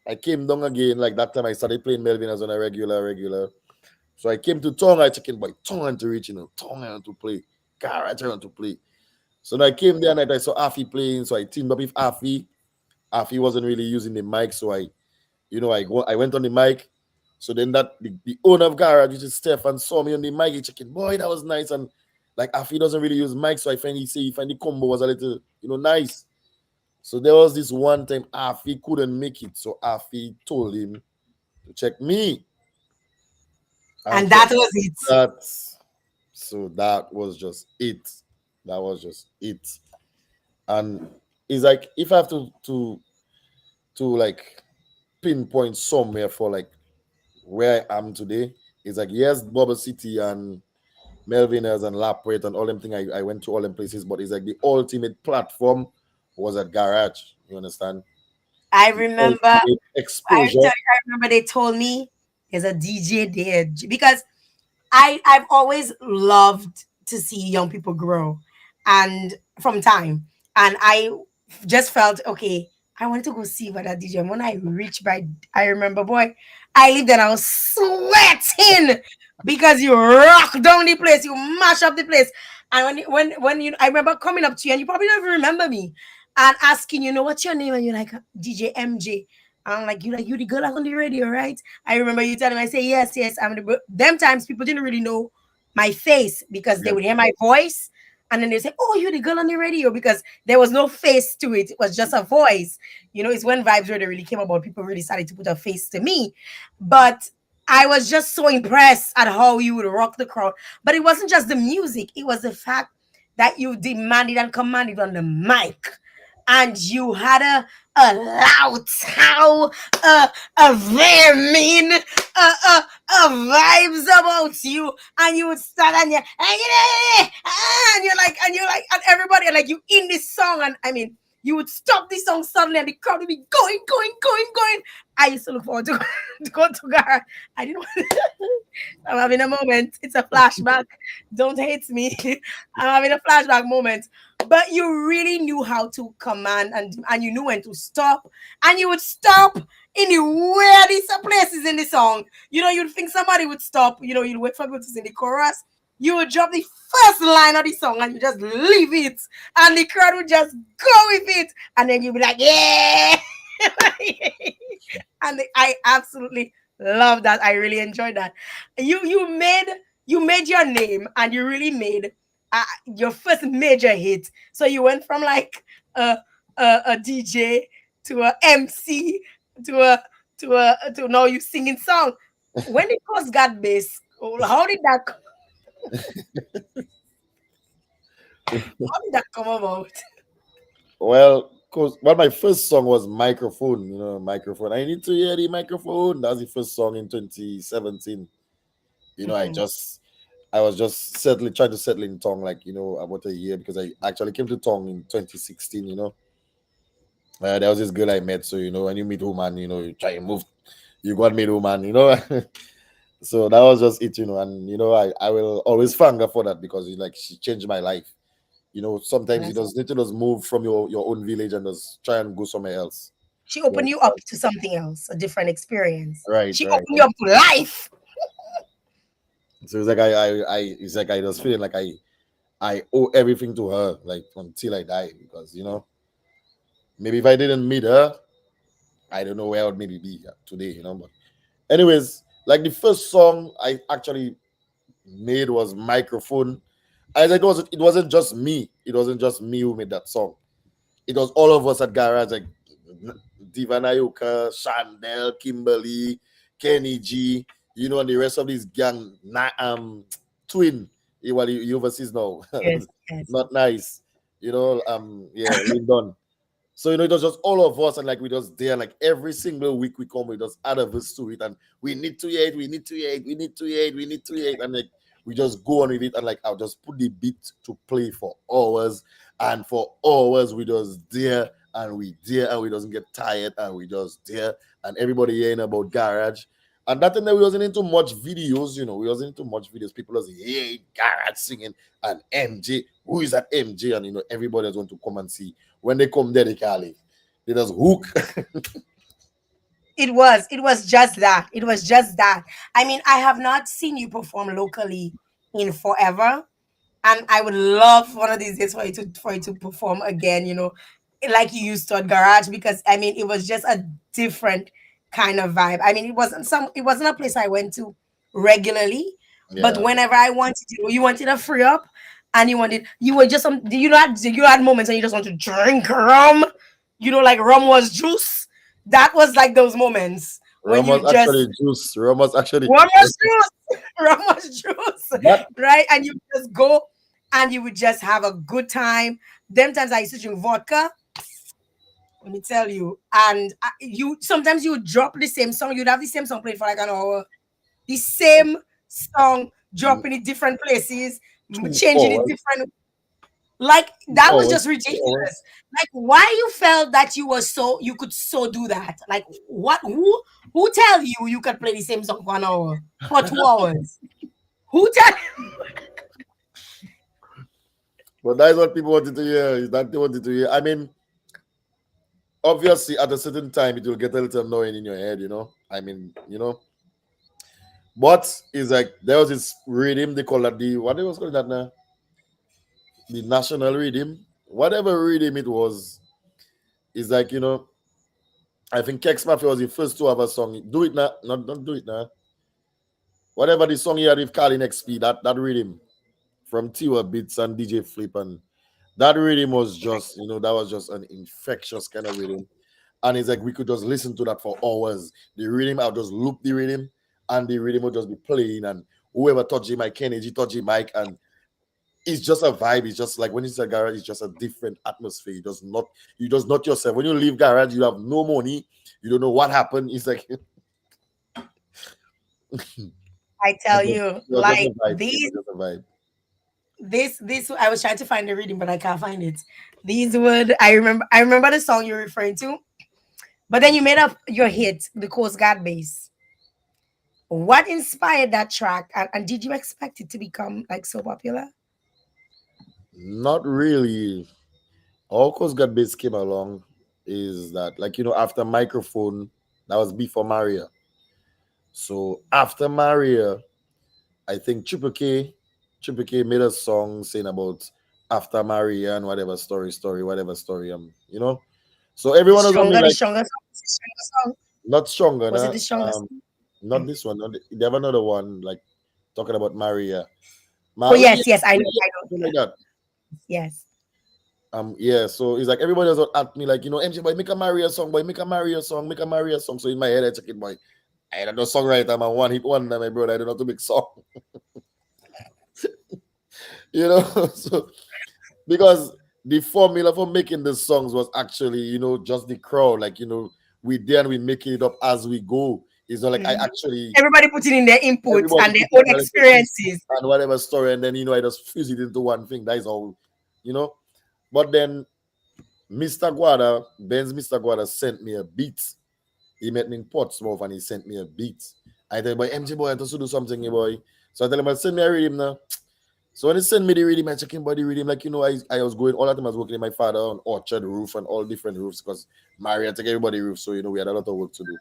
I came down again. Like that time, I started playing Melvin as on a regular. So I came to Tonga, I chicken boy, Tonga to reach, Tonga to play, Garage I want to play. So then I came there and I saw Afi playing. So I teamed up with Afi. Afi wasn't really using the mic, so I went on the mic. So then the owner of Garage, which is Stefan, saw me on the mic. He checking, boy, that was nice. And like Afi doesn't really use mic, so I find the combo was a little, nice. So there was this one time Afi couldn't make it, so Afi told him to check me. And And that was it. that was just it. That was just it. And it's like if I have to like pinpoint somewhere for like where I am today, it's like yes, Bubble City and Melviners and Lapwet and all them thing. I went to all them places, but it's like the ultimate platform was at Garage. You understand? I The remember. ultimate exposure. I remember they told me there's a DJ there because I've always loved to see young people grow, and from time, and I just felt okay. I wanted to go see what that DJ. And when I reached by, I remember, boy, I lived and I was sweating because you rock down the place, you mash up the place. And when you, I remember coming up to you, and you probably don't even remember me, and asking, what's your name? And you're like, DJ MJ. I'm like, you the girl on the radio, right? I remember you telling me, I say, yes, I'm the. Them times people didn't really know my face because they Yeah. would hear my voice, and then they say, oh, you're the girl on the radio, because there was no face to it. It was just a voice. It's when Vibes Radio really came about. People really started to put a face to me. But I was just so impressed at how you would rock the crowd. But it wasn't just the music, it was the fact that you demanded and commanded on the mic. And you had a loud sound, a very mean, a vibes about you, and you would start and you're like, and everybody like you in this song, and I mean, you would stop this song suddenly, and the crowd would be going. I used to look forward to to go to Gara. I didn't. I'm having a moment. It's a flashback. Don't hate me. I'm having a flashback moment. But you really knew how to command, and you knew when to stop. And you would stop in the weirdest places in the song. You'd think somebody would stop. You'd wait for people to sing the chorus. You would drop the first line of the song and you just leave it. And the crowd would just go with it. And then you'd be like, yeah. And I absolutely love that. I really enjoyed that. You made your name, and you really made your first major hit. So you went from like a DJ to a MC to to now you singing song. When it was got bass, how did that come about? Well, cause my first song was Microphone, Microphone. I need to hear the microphone. That was the first song in 2017. Mhm. I was just trying to settle in Tong, like, about a year, because I actually came to Tong in 2016. There was this girl I met, so when you meet woman, you try and move, you got meet woman. So that was just it, and I will always thank her for that, because like she changed my life. Sometimes you That's just need to just move from your own village and just try and go somewhere else. She Yeah. opened you up to something else, a different experience. Right, She right. opened you up to life. So it's like it's like I was feeling like I owe everything to her, like until I die, because maybe if I didn't meet her, I don't know where I would maybe be today. But anyways, like the first song I actually made was Microphone. As it wasn't just me. It wasn't just me who made that song. It was all of us at Garage, like Diva Nayoka, Chandel, Kimberly, Kenny G, and the rest of this gang, Twin, you overseas now. Yes, yes. Not nice. Yeah, Lindon. So it was just all of us, and like we just there, like every single week we come, we just add a verse to it, and we need to hear it, we need to hear it, we need to hear it, we need to hear it, and like we just go on with it, and like I'll just put the beat to play for hours, and for hours we just there, and we doesn't get tired, and we just there, and everybody hearing about garage. And that time that we wasn't into much videos, we wasn't into much videos. People was hearing garage singing and MJ. Who is that MJ? And everybody was going to come and see. When they come there, they can't leave. They just hook. It was just that. It was just that. I mean, I have not seen you perform locally in forever, and I would love one of these days for you to perform again. Like you used to at Garage, because I mean, it was just a different kind of vibe. I mean, it wasn't a place I went to regularly, but Yeah. whenever I wanted to, you wanted to free up, and you were just you had moments and you just want to drink rum. Like rum was juice. That was like those moments when you Ramos just actually juice. Ramos actually. rum was juice, rum was juice, That right? And you just go and you would just have a good time. Them times I used to drink vodka, let me tell you. And you sometimes you would drop the same song. You'd have the same song played for like an hour. The same song dropping in different places, two changing it hours. different. Like that was Hours. just 2 hours. ridiculous. Like why you felt that you could so do that? Like what? Who tell you could play the same song for an hour, for 2 hours? Who tell? But that is what people wanted to hear. Is that they wanted to hear? I mean, obviously, at a certain time, it will get a little annoying in your head. I mean, but it's like there was this rhythm they call that what they was calling that now? The national rhythm. Whatever rhythm it was, is like, I think Kex Mafia was the first to have a song. Do it now. Not don't do it now. Whatever the song he had with Carlin XP, that rhythm from Tiwa Beats and DJ Flip, and that rhythm was just, that was just an infectious kind of rhythm. And it's like we could just listen to that for hours. The rhythm, I'll just loop the rhythm, and the rhythm will just be playing, and whoever touch the mic, Kennedy touch the mic, and it's just a vibe. It's just like when it's a garage, it's just a different atmosphere. You just not yourself. When you leave garage, you have no money, you don't know what happened. It's like it I tell you, was just a like vibe. It was just a vibe. this I was trying to find the reading, but I can't find it. I remember the song you're referring to, but then you made up your hit, the Coast Guard bass. What inspired that track, and did you expect it to become like so popular? Not really. All Coast Guard Bass came along is that, like, after microphone, that was before Maria. So after Maria, I think Triple K made a song saying about after Maria and whatever story, So The everyone was on me stronger, the like, stronger song. Was the stronger song? not stronger, Was it nah. the strongest song? Not this one. They have another one like talking about Maria. Oh Maria, yes, yes, I know, something like that. yes. Yeah, so it's like everybody was at me like, MJ boy, make a Maria song, boy, make a Maria song, make a Maria song. So in my head, I check it, boy. I don't know songwriter, I'm a one hit wonder, my brother. I don't know how to make song. So because the formula for making the songs was actually, just the crowd. Like, we there and we making it up as we go. It's not like I Mhm. actually Everybody putting in their inputs everybody and their put own in a little piece experiences. and whatever story, and then I just fuse it into one thing. That is all, you know. But then Mr. Guada sent me a beat. He met me in Portsmouth and he sent me a beat. I tell him, boy, MJ boy, I have to do something, boy. So I tell him, send me a rhythm now. So when he sent me the rhythm, I check him by the rhythm. Like, I was going all the time. I was working in my father on Orchard roof and all different roofs because Maria take everybody roof. So, we had a lot of work to do,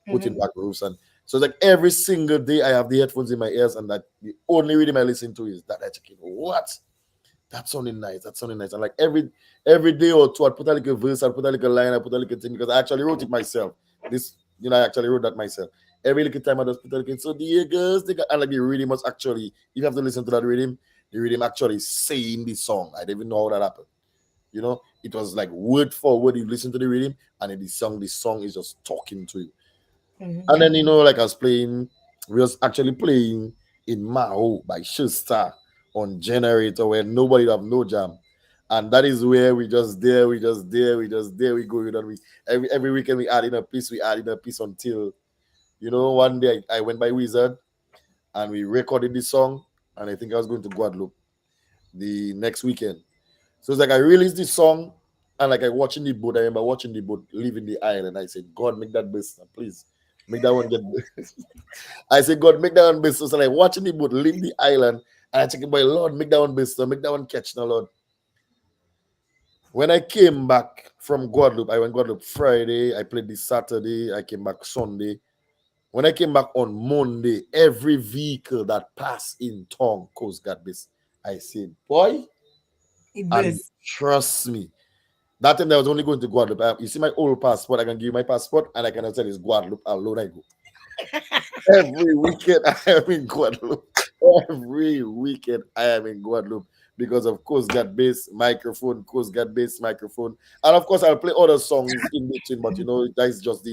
putting Mhm. back roofs. And so it's like every single day I have the headphones in my ears and that the only rhythm I listen to is that. I check in, what? That's sounding nice. That's sounding nice. And like every day or two, I'd put a little verse, I'd put a little line, I'd put a little thing because I actually wrote it myself. This, I actually wrote that myself. Every little time I just put a little, so the girls, and like the rhythm was actually, if you have to listen to that rhythm, the rhythm actually saying the song. I didn't even know how that happened. It was like word for word. You listen to the rhythm, and in the song is just talking to you. Mhm. And then like I was playing, we was actually playing in Mao by Schuster on generator where nobody have no jam. And that is where we just there, we just there, we just there, we go. We every weekend we add in a piece, we add in a piece until one day I went by Wizard and we recorded this song, and I think I was going to Guadeloupe the next weekend. So it's like I released this song, and like I watching the boat. I remember watching the boat leaving the island. I said, God, make that best, please. Make that one get. I said, God, make that one best. So like watching the boat leave the island, and I check by Lord, make that one best. So make that one catch now, Lord. When I came back from Guadeloupe, I went Guadeloupe Friday. I played this Saturday. I came back Sunday. When I came back on Monday, every vehicle that passed in town Coast got this. I said, boy, It and does. trust me, that time I was only going to Guadeloupe. You see my old passport, I can give you my passport, and I can tell it's Guadeloupe alone I go. Every weekend I am in Guadeloupe. Every weekend I am in Guadeloupe because of Coast Guard bass microphone, Coast Guard bass microphone, and of course I'll play other songs in between. But that's just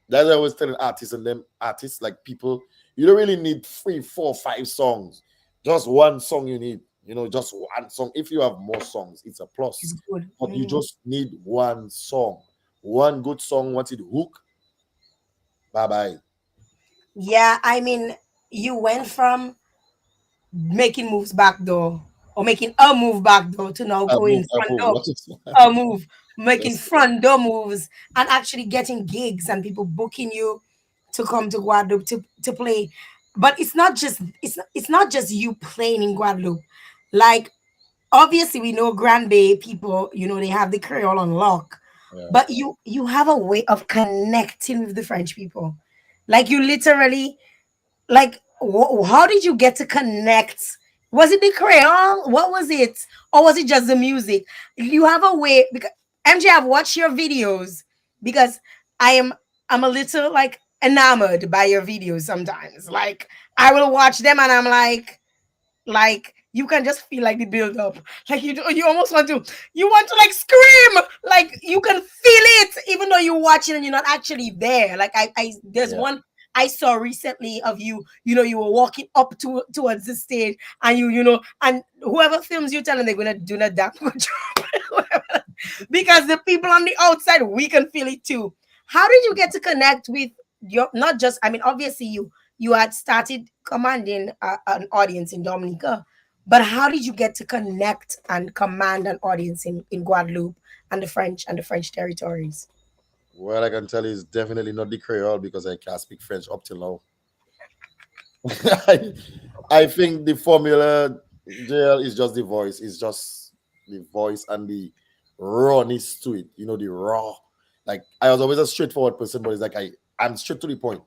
that's what I was telling artists and them artists like people. You don't really need 3, 4, 5 songs. Just one song you need. Just one song. If you have more songs, it's a It's plus. good. But you just need one song. One good song. Once it hook, bye bye. Yeah, I mean, you went from making moves back door or making a move back door to now I move, going I front move. door, What is a move, making yes, front door moves, and actually getting gigs and people booking you to come to Guadeloupe to play. But it's not just you playing in Guadeloupe. Like, obviously we know Grand Bay people, they have the Creole on lock, yeah. but you have a way of connecting with the French people. Like, you literally, like, how did you get to connect? Was it the Creole? What was it? Or was it just the music? You have a way, because MJ, I've watched your videos because I am I'm a little like enamored by your videos sometimes. Like, I will watch them and I'm like you can just feel like the build up. Like, you almost want to like scream. Like, you can feel it even though you're watching and you're not actually there. Like, I there's Yeah. one I saw recently of you. You were walking up towards the stage, and and whoever films you, telling they're gonna do that damn good job. Because the people on the outside, we can feel it too. How did you get to connect with your, not just, I mean, obviously you had started commanding an audience in Dominica, but how did you get to connect and command an audience in Guadeloupe and the French territories? Well, I can tell you it's definitely not the Creole because I can't speak French up till now. I, I think the formula, Jael, is just the voice. It's just the voice and the rawness to it. The raw. Like I was always a straightforward person, but it's like I'm straight to the point.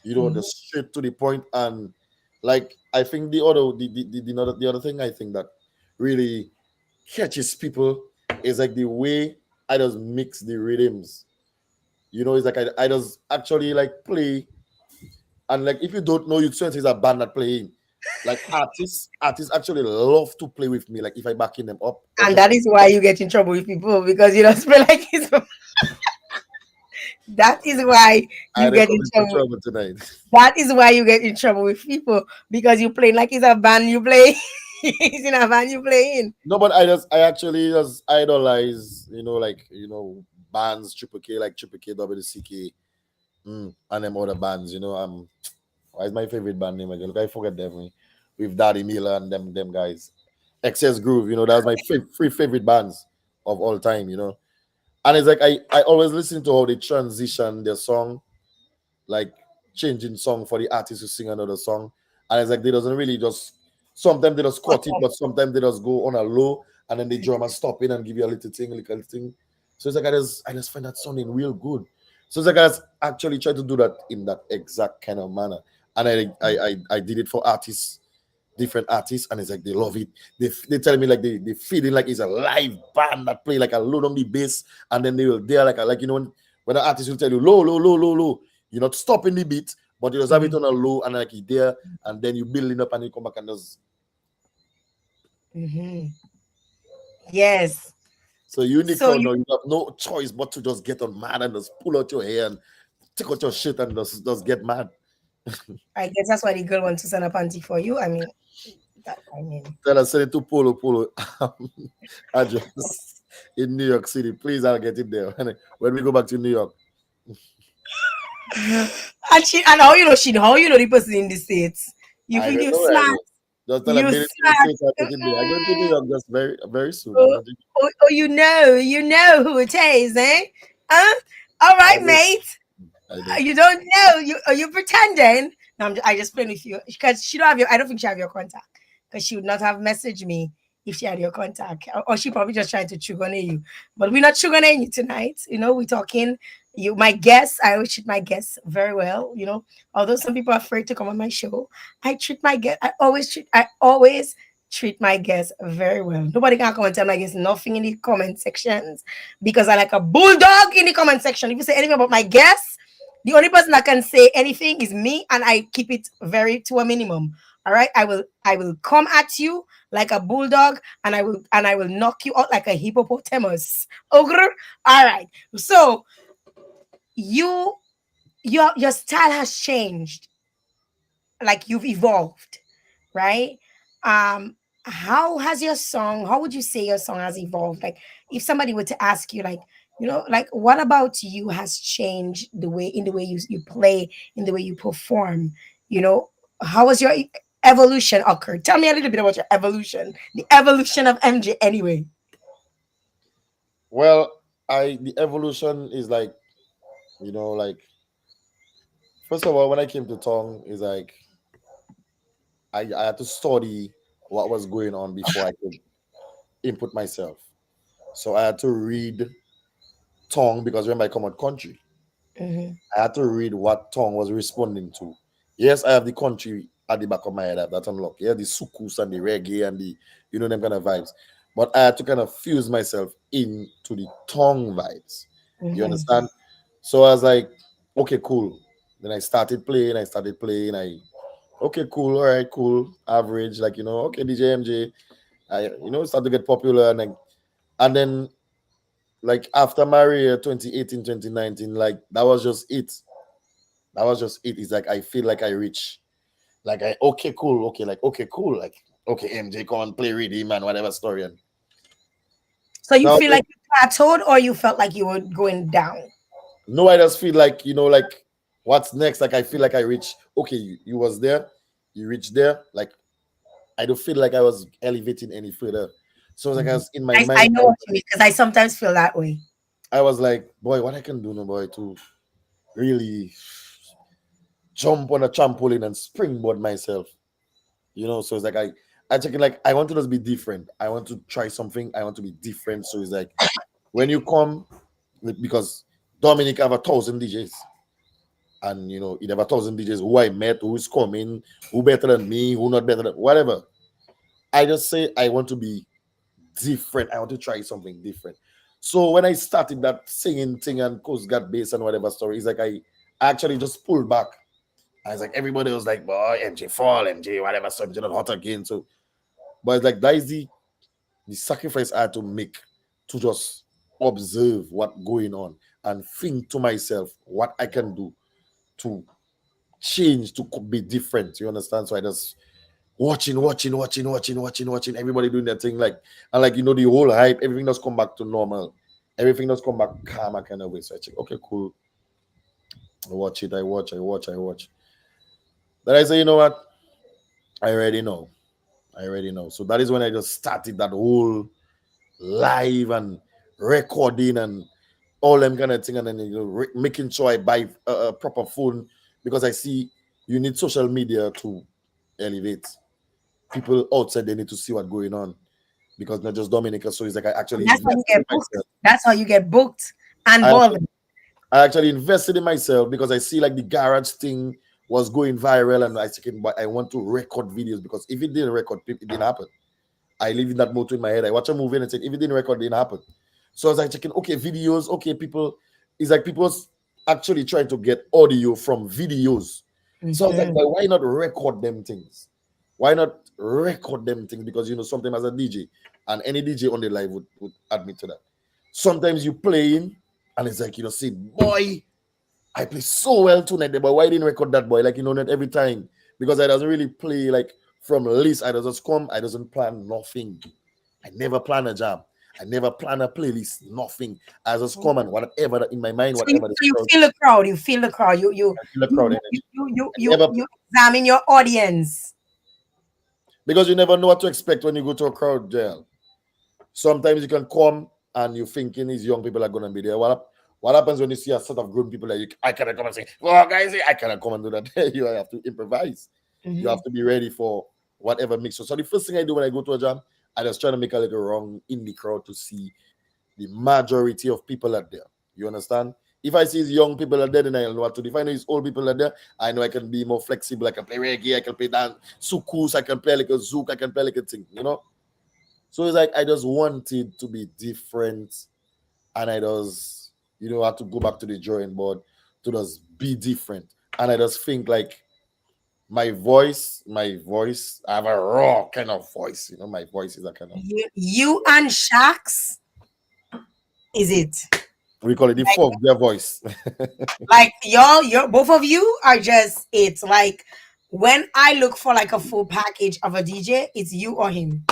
The straight to the point, and like I think the other thing I think that really catches people is like the way I just mix the rhythms. It's like I just actually like play, and like if you don't know, you sense it's a band that playing. Like artists actually love to play with me. Like if I backing them up or And just that is why you get in trouble with people, because you don't spell like it's. That is why I you they get come in into trouble. trouble tonight. That is why you get in trouble with people, because you play like it's a band you play. It's in a band you play in. No, but I actually just idolize, like bands Triple K, like Triple K, WCK, and them other bands. Why is my favorite band name again? Look, I forget them. With Daddy Miller and them guys. Excess Groove, that's my three favorite bands of all time. And it's like I always listen to how they transition their song, like changing song for the artist to sing another song. And it's like they doesn't really just sometimes they just cut it, but sometimes they just go on a low and then the drummer stop in and give you a little thing. So it's like I just find that sounding real good. So it's like I just actually try to do that in that exact kind of manner. And I did it for artists, different artists, and it's like they love it. They tell me like they feeling like it's a live band that play like a load on the bass, and then they're like when an artist will tell you low, low, low, low, low, you're not stopping the beat, but you just have it on a low and like you there, and then you build it up and you come back and just Yes. so you in the So crowd you, now, you have no choice but to just get on mad and just pull out your hair and take out your shit and just get mad. I guess that's why the girl wants to send a panty for you. I mean, I mean, Tell us, send it to Polo Polo address in New York City. Please, I'll get it there. When we go back to New York. and how you know the person in the States. You I think don't you know where I smart, go. Just tell them you made it to the smart. States, I'll get it there. I'm going to New York just very soon. I'm Oh, going to you know who it is, eh? Huh? All I right, know. mate. I know. You don't know. Are you pretending? No, I just playing with you because she don't have your. I don't think she have your contact because she would not have messaged me if she had your contact, or she probably just trying to sugar you. But we're not sugaring you tonight. You know, we're talking. You, my guests. I always treat my guests very well. You know, although some people are afraid to come on my show, I treat my guests. I always treat my guests very well. Nobody can come and tell my guests nothing in the comment sections because I like a bulldog in the comment section. If you say anything about my guests, the only person that can say anything is me, and I keep it very to a minimum. All right, I will come at you like a bulldog, and I will knock you out like a hippopotamus. Ogre. All right. So you your style has changed, like you've evolved, right? How would you say your song has evolved? Like if somebody were to ask you, like, like what about you has changed in the way you play, in the way you perform, you know, how has your evolution occurred? Tell me a little bit about your evolution, the evolution of MJ anyway. Well, the evolution is like, like first of all, when I came to Tong, is like I had to study what was going on before I could input myself. So I had to read Tong because remember I come out country. Hmm. I had to read what Tong was responding to. Yes, I have the country at the back of my head. I have that unlocked. Yeah, the sukus and the reggae and the them kind of vibes. But I had to kind of fuse myself into the Tong vibes. You Hmm. understand? So I was like, okay, cool. Then I started playing. Okay, cool. All right, cool. Average, like okay, DJ MJ. Start to get popular and then like after Maria 2018, 2019, like that was just it. That was just it. It's like I feel like I reach, like okay, cool, okay, like okay, cool, like okay, MJ, come and play Redeem and whatever story. And So you now, feel like you plateaued, or you felt like you were going down? no, I just feel like like what's next? Like I feel like I reach. Okay, you was there, you reached there. Like I don't feel like I was elevating any further. So it's like I Mhm. was in my I mind. know what you mean because I sometimes feel that way. I was like, boy, what I can do, no boy, to really jump on a trampoline and springboard myself. So it's like I check it, like I want to just be different. I want to try something. I want to be different. So it's like when you come, because Dominic have 1,000 DJs, and he have 1,000 DJs who I met, who is coming, who better than me, who not better than whatever. I just say I want to be different. I want to try something different. So when I started that singing thing and Coast Guard bass and whatever story, it's like I actually just pulled back. I was like, everybody was like, boy, MJ fall, MJ, whatever, so MJ not hot again. So, but it's like that is the sacrifice I had to make to just observe what going on and think to myself what I can do to change, to be different. You understand? So I just watching everybody doing their thing, like, and like the whole hype, everything does come back to normal, everything does come back calmer kind of way. So I check, okay, cool. I watch it, I watch. Then I say, you know what? I already know. I already know. So that is when I just started that whole live and recording and all them kind of thing, and then making sure I buy a proper phone because I see you need social media to elevate people outside. They need to see what's going on because not just Dominica. So it's like I And actually that's how you invested in get booked. myself. That's how you get booked and I bothered. I actually invested in myself because I see like the garage thing was going viral, and I thinking, but I want to record videos because if it didn't record, it didn't happen. I live in that motto in my head. I watch a movie and I said, if it didn't record, it didn't happen. So I was like checking, okay, videos, okay, people. It's like people's actually trying to get audio from videos. So I was like, Mhm. why not record them things? Why not record them things? Because sometimes as a DJ, and any DJ on the live would admit to that. Sometimes you playing and it's like, say, boy, I play so well tonight, but why didn't record that boy? Like, not every time. Because I doesn't really play like From list, I just come, I doesn't plan nothing. I never plan a jam. I never plan a playlist, nothing. I just come and whatever in my mind, So you, whatever the so you crowd, feel the crowd. You feel the crowd. I feel the crowd energy. I never You examine your audience. because you never know what to expect when you go to a crowd, Jael. Sometimes you can come and you're thinking these young people are gonna be there. What happens when you see a set of grown people that I cannot come and say, "Oh guys, I cannot come and do that." You have to improvise. You Mhm. have to be ready for whatever mix. So the first thing I do when I go to a jam, I just try to make a little wrong in the crowd to see the majority of people are there. You understand? If I see young people are there, then I know what to do. If I know it's old people are there, I know I can be more flexible. I can play reggae, I can play dance, sukus, I can play like a zouk, I can play like a thing, you know? So it's like I just wanted to be different, and I just, had to go back to the drawing board to just be different. And I just think like my voice, I have a raw kind of voice, my voice is a kind of, You and Shax, is it? we call it the fog, their voice. Like y'all, you're both of you are just it's like when I look for like a full package of a DJ, it's you or him.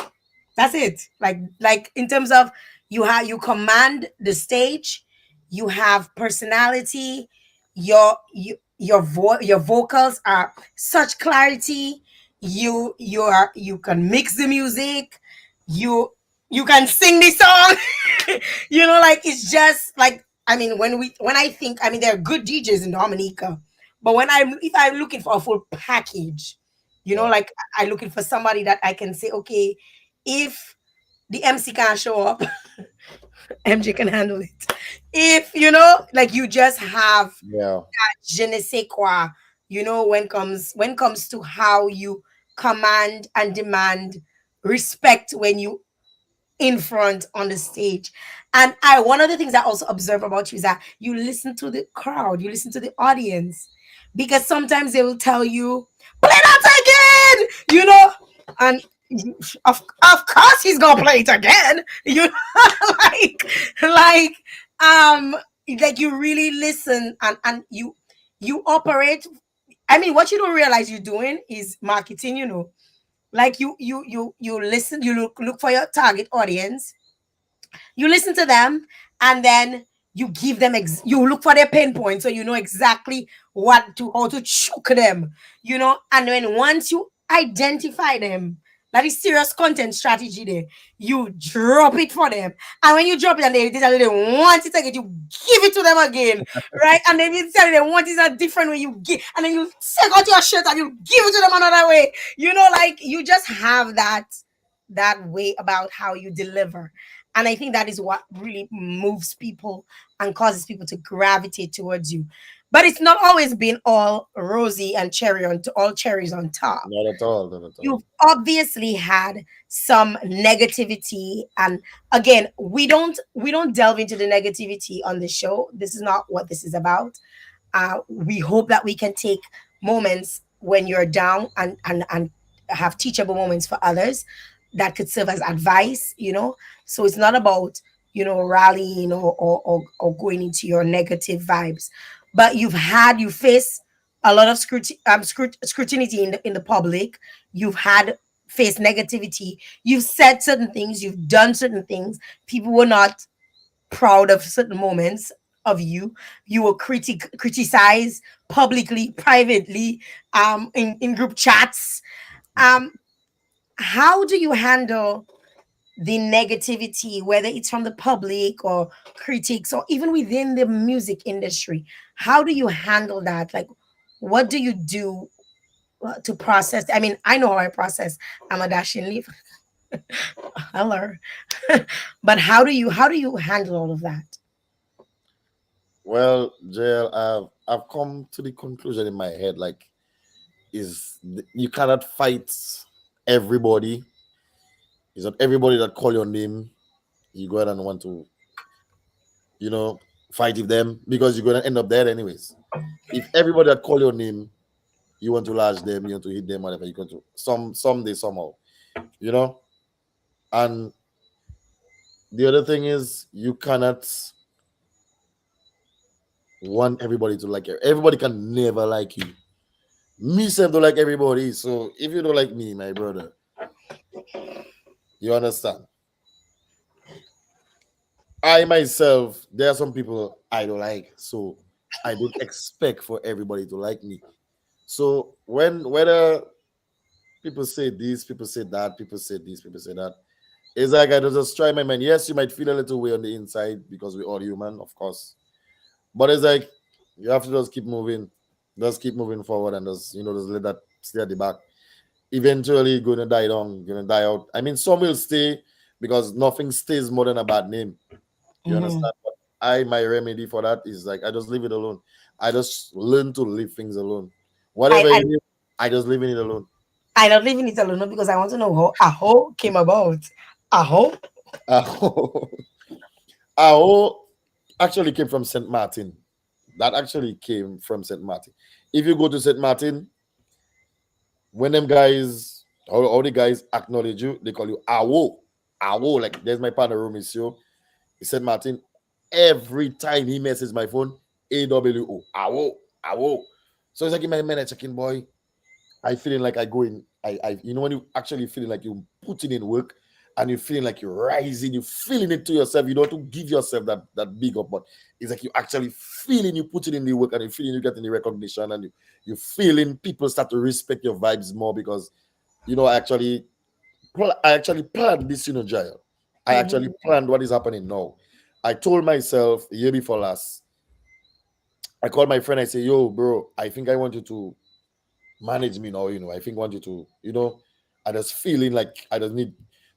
That's it. Like in terms of you command the stage, you have personality, your vocals are such clarity. You can mix the music, you you can sing the song. Like it's just like I mean when I think I mean there are good DJs in Dominica, but if I'm looking for a full package, Yeah. like I'm looking for somebody that I can say, okay, if the MC can't show up, MJ can handle it. If like you just have Yeah. je ne sais quoi, when comes to how you command and demand respect when you in front on the stage. And one of the things I also observe about you is that you listen to the crowd, you listen to the audience, because sometimes they will tell you, play that again, and of course he's gonna play it again, like like um like you really listen and you operate. I mean, what you don't realize you're doing is marketing, like you listen, you look for your target audience, you listen to them, and then you give them you look for their pain points, so you know exactly how to choke them, and then once you identify them, that is serious content strategy there, you drop it for them. And when you drop it and they tell you they want it again, you give it to them again, right? And then you tell you they want it a different way, you give, and then you take out your shirt and you give it to them another way, like you just have that way about how you deliver. And I think that is what really moves people and causes people to gravitate towards you. But it's not always been all rosy and all cherries on top. Not at all. Not at all. You've obviously had some negativity, and again, we don't delve into the negativity on the show. This is not what this is about. We hope that we can take moments when you're down and have teachable moments for others that could serve as advice, so it's not about rallying or going into your negative vibes, but you face a lot of scrutiny in the public. You've had faced negativity, you've said certain things, you've done certain things, people were not proud of certain moments of you. You were criticized publicly, privately, in group chats. Um, how do you handle the negativity, whether it's from the public or critics or even within the music industry? How do you handle that? Like, what do you do to process? I mean, I know how I process. I'm a dashing leaf. Hello. But how do you handle all of that? Well, Jael, I've come to the conclusion in my head, like, you cannot fight everybody. It's not everybody that call your name. You go ahead and want to, you know, fight with them because you're gonna end up there anyways. If everybody that call your name, you want to lash them, you want to hit them, whatever, you going to someday somehow, you know. And the other thing is you cannot want everybody to like you. Everybody can never like you. Me self don't like everybody. So if you don't like me, my brother, you understand. I myself, there are some people I don't like, so I don't expect for everybody to like me. So when whether people say this, people say that, people say this, people say that, it's like I just try my mind. Yes, you might feel a little way on the inside because we're all human, of course. But it's like you have to just keep moving forward, and just just let that stay at the back. Eventually, you're gonna die down, you're gonna die out. I mean, some will stay because nothing stays more than a bad name. You Mhm. understand? But my remedy for that is like I just leave it alone. I just learn to leave things alone. I, Whatever I it is, I just leave it alone. I not leaving it alone no, because I want to know how Aho came about. Aho? Aho, Aho actually came from Saint Martin. That actually came from Saint Martin. If you go to Saint Martin, when them guys, all the guys acknowledge you, they call you Awo. Awo, like there's my partner Romisio. He said Martin, every time he messages my phone, AWO, Awo, Awo. So it's like in my man, checking boy. I feeling like I go in. When you actually feeling like you putting in work and you're feeling like you're rising, you feeling it to yourself. You don't have to give yourself that big up, but it's like you actually feeling you putting in the work and you feeling you getting the recognition and you feeling people start to respect your vibes more because I actually planned this, Jael. I actually Mhm. planned what is happening now. I told myself the year before last. I called my friend. I say, "Yo, bro, I think I want you to manage me now. I think I want you to, I just feeling like I just need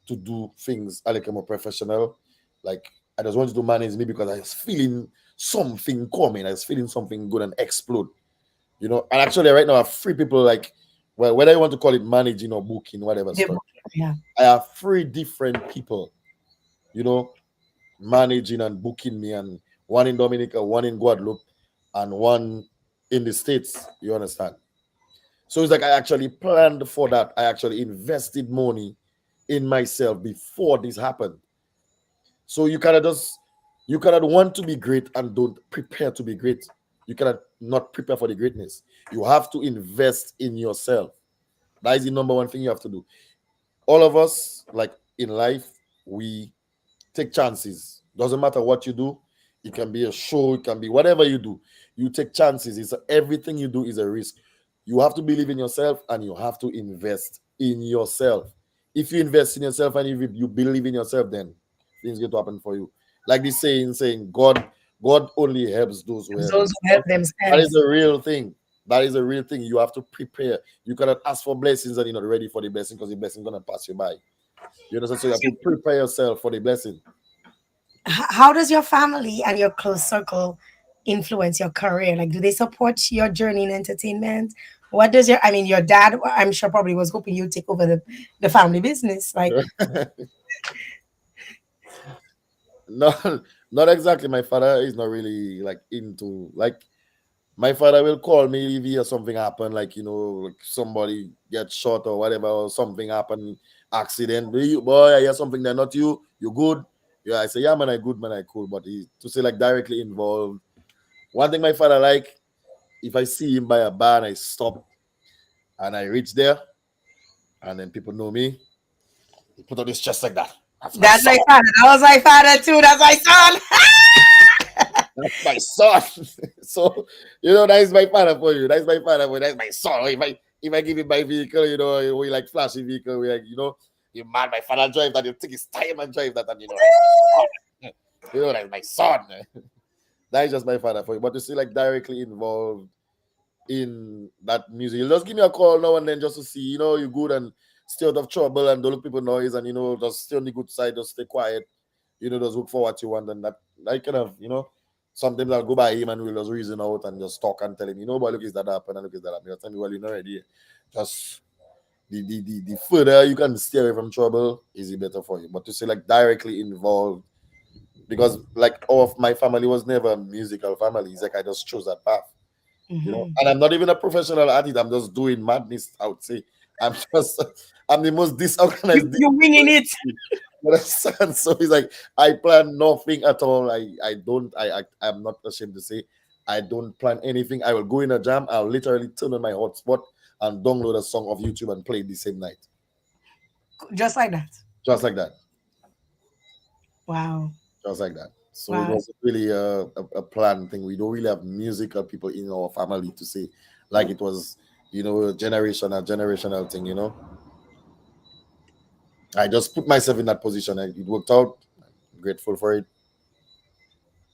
to do things like I'm a professional. Like I just want you to manage me because I was feeling something coming. I was feeling something good and explode. And actually right now I have three people like well, whether you want to call it managing or booking, whatever The stuff. book, yeah. I have three different people, you know, managing and booking me, and one in Dominica, one in Guadeloupe, and one in the States. You understand? So it's like I actually planned for that. I actually invested money in myself before this happened. So you cannot want to be great and don't prepare to be great. You cannot not prepare for the greatness. You have to invest in yourself. That is the number one thing you have to do. All of us, like in life, we take chances. Doesn't matter what you do. It can be a show, it can be whatever you do. You take chances. It's everything you do is a risk. You have to believe in yourself and you have to invest in yourself. If you invest in yourself and if you believe in yourself, then things going to happen for you. Like this saying, God only helps those who help Those who help themselves. That is themselves. a real thing. That is a real thing. You have to prepare. You cannot ask for blessings and you're not ready for the blessing because the blessing gonna pass you by. You understand? So you have to prepare yourself for the blessing. How does your family and your close circle influence your career? Like, do they support your journey in entertainment? What does your, I mean, your dad, I'm sure probably was hoping you'd take over the family business. Like, No, not exactly. My father is not really like into like my father will call me if he hear something happen, like like somebody get shot or whatever, or something happen, accident. Boy, I hear something there, not you. You good? Yeah, I say, yeah, man, I good, man, I cool. But to say like directly involved. One thing my father like, if I see him by a bar and I stop and I reach there, and then people know me, he put on his chest like that. That's my that's son. my father. That was my father too. That's my son. That's my son. So that is my father for you. That's my father for you. That's my son. If I give him my vehicle, we like flashy vehicle, we like, you mad my father drive that, you take his time and drive that, and that's my son. That's my son. That is just my father for you. But to see like directly involved in that music, you'll just give me a call now and then just to see, you're good and stay out of trouble and don't look people noise and just stay on the good side, just stay quiet, just look for what you want, and that kind of, sometimes I'll go by him and we'll just reason out and just talk and tell him, but look, is that happen and look, is that happen. He'll tell me, well, already. Just the further you can stay away from trouble, is it better for you. But to say like directly involved, because like all of my family was never a musical family. It's like I just chose that path, Mhm. and I'm not even a professional artist. I'm just doing madness, I would say. I'm just I'm the most You, disorganized. you winging it. You understand? So it's like I plan nothing at all. I don't. I'm not ashamed to say I don't plan anything. I will go in a jam. I'll literally turn on my hotspot and download a song of YouTube and play it the same night, Just like that. just like that, Wow. just like that. So it Wow. was really a planned thing. We don't really have musical people in our family to say, like it was, a generational thing. I just put myself in that position. And it worked out. I'm grateful for it.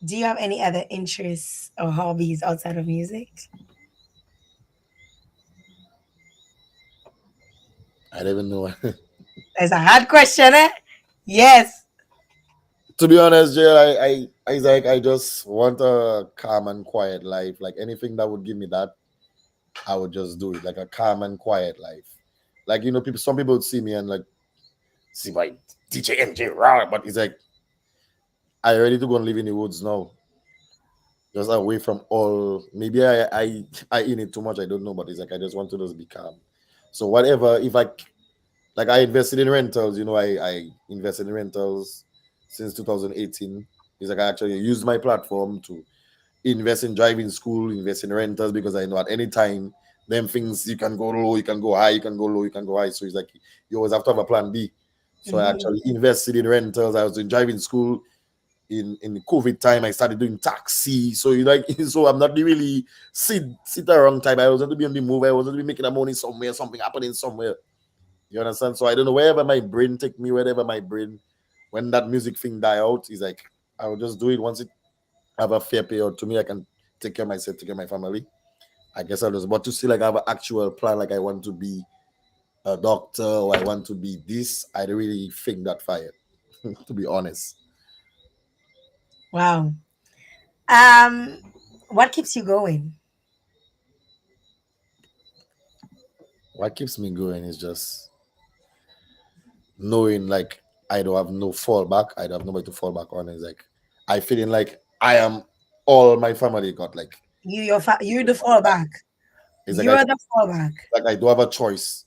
Do you have any other interests or hobbies outside of music? I don't even know. That's a hard question, eh? Yes. To be honest, Jael, I like I just want a calm and quiet life. Like anything that would give me that, I would just do it. Like a calm and quiet life. Like people. Some people would see me and like see my DJ NJ raw, but it's like I ready to go and live in the woods now, just away from all. Maybe I in it too much. I don't know, but it's like I just want to just be calm. So whatever, if like I invested in rentals. I invested in rentals since 2018. It's like I actually used my platform to invest in driving school, invest in rentals because I know at any time them things you can go low, you can go high, you can go low, you can go high. So it's like you always have to have a plan B. So I Mhm. actually invested in rentals. I was in driving school in the COVID time. I started doing taxi. So you like so I'm not the really sit around type. I wasn't to be on the move. I wasn't to be making a money somewhere, something happening somewhere. You understand? So I don't know wherever my brain take me, wherever my brain when that music thing die out, is like I will just do it once it have a fair payout to me. I can take care of myself, take care of my family. I guess I'll just but to see like I have an actual plan, like I want to be a doctor or I want to be this, I don't really think that fire, to be honest. Wow. Um, what keeps you going? What keeps me going is just knowing like I don't have no fallback. I don't have nobody to fall back on. It's like I feeling like I am all my family got. Like You're the fallback. it's like You're the fallback. I do have a choice.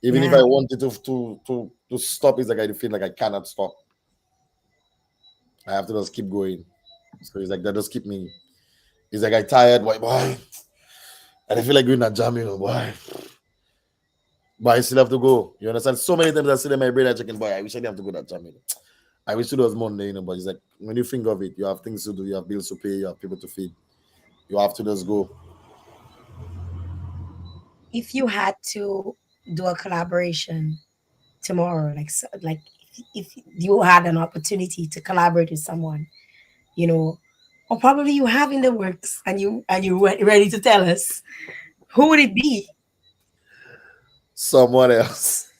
Even if Yeah. I wanted to stop, it's like I feel like I cannot stop. I have to just keep going. So it's like that just keep me. It's like I tired, boy. And I feel like doing that jam, boy. But I still have to go. You understand? So many times I sit in my brain, I checking, boy, I wish I didn't have to go that jam. I wish it was Monday, but it's like when you think of it, you have things to do, you have bills to pay, you have people to feed. You have to just go. If you had to do a collaboration tomorrow, like if you had an opportunity to collaborate with someone, you know, or probably you have in the works and ready to tell us, who would it be? Someone else.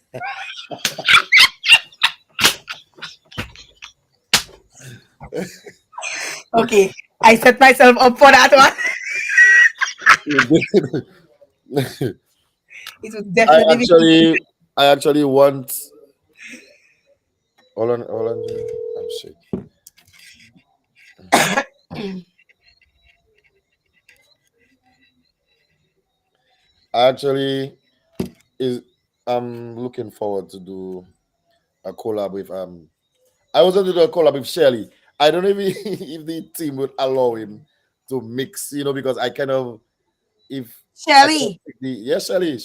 Okay, I set myself up for that one. It would I definitely be. actually I actually want hold on. I'm shaking. I actually is I'm looking forward to do a collab with I was going to do a collab with Shelly. I don't know if if the team would allow him to mix, because I kind of if I can Shelly pick the yes, Shelly.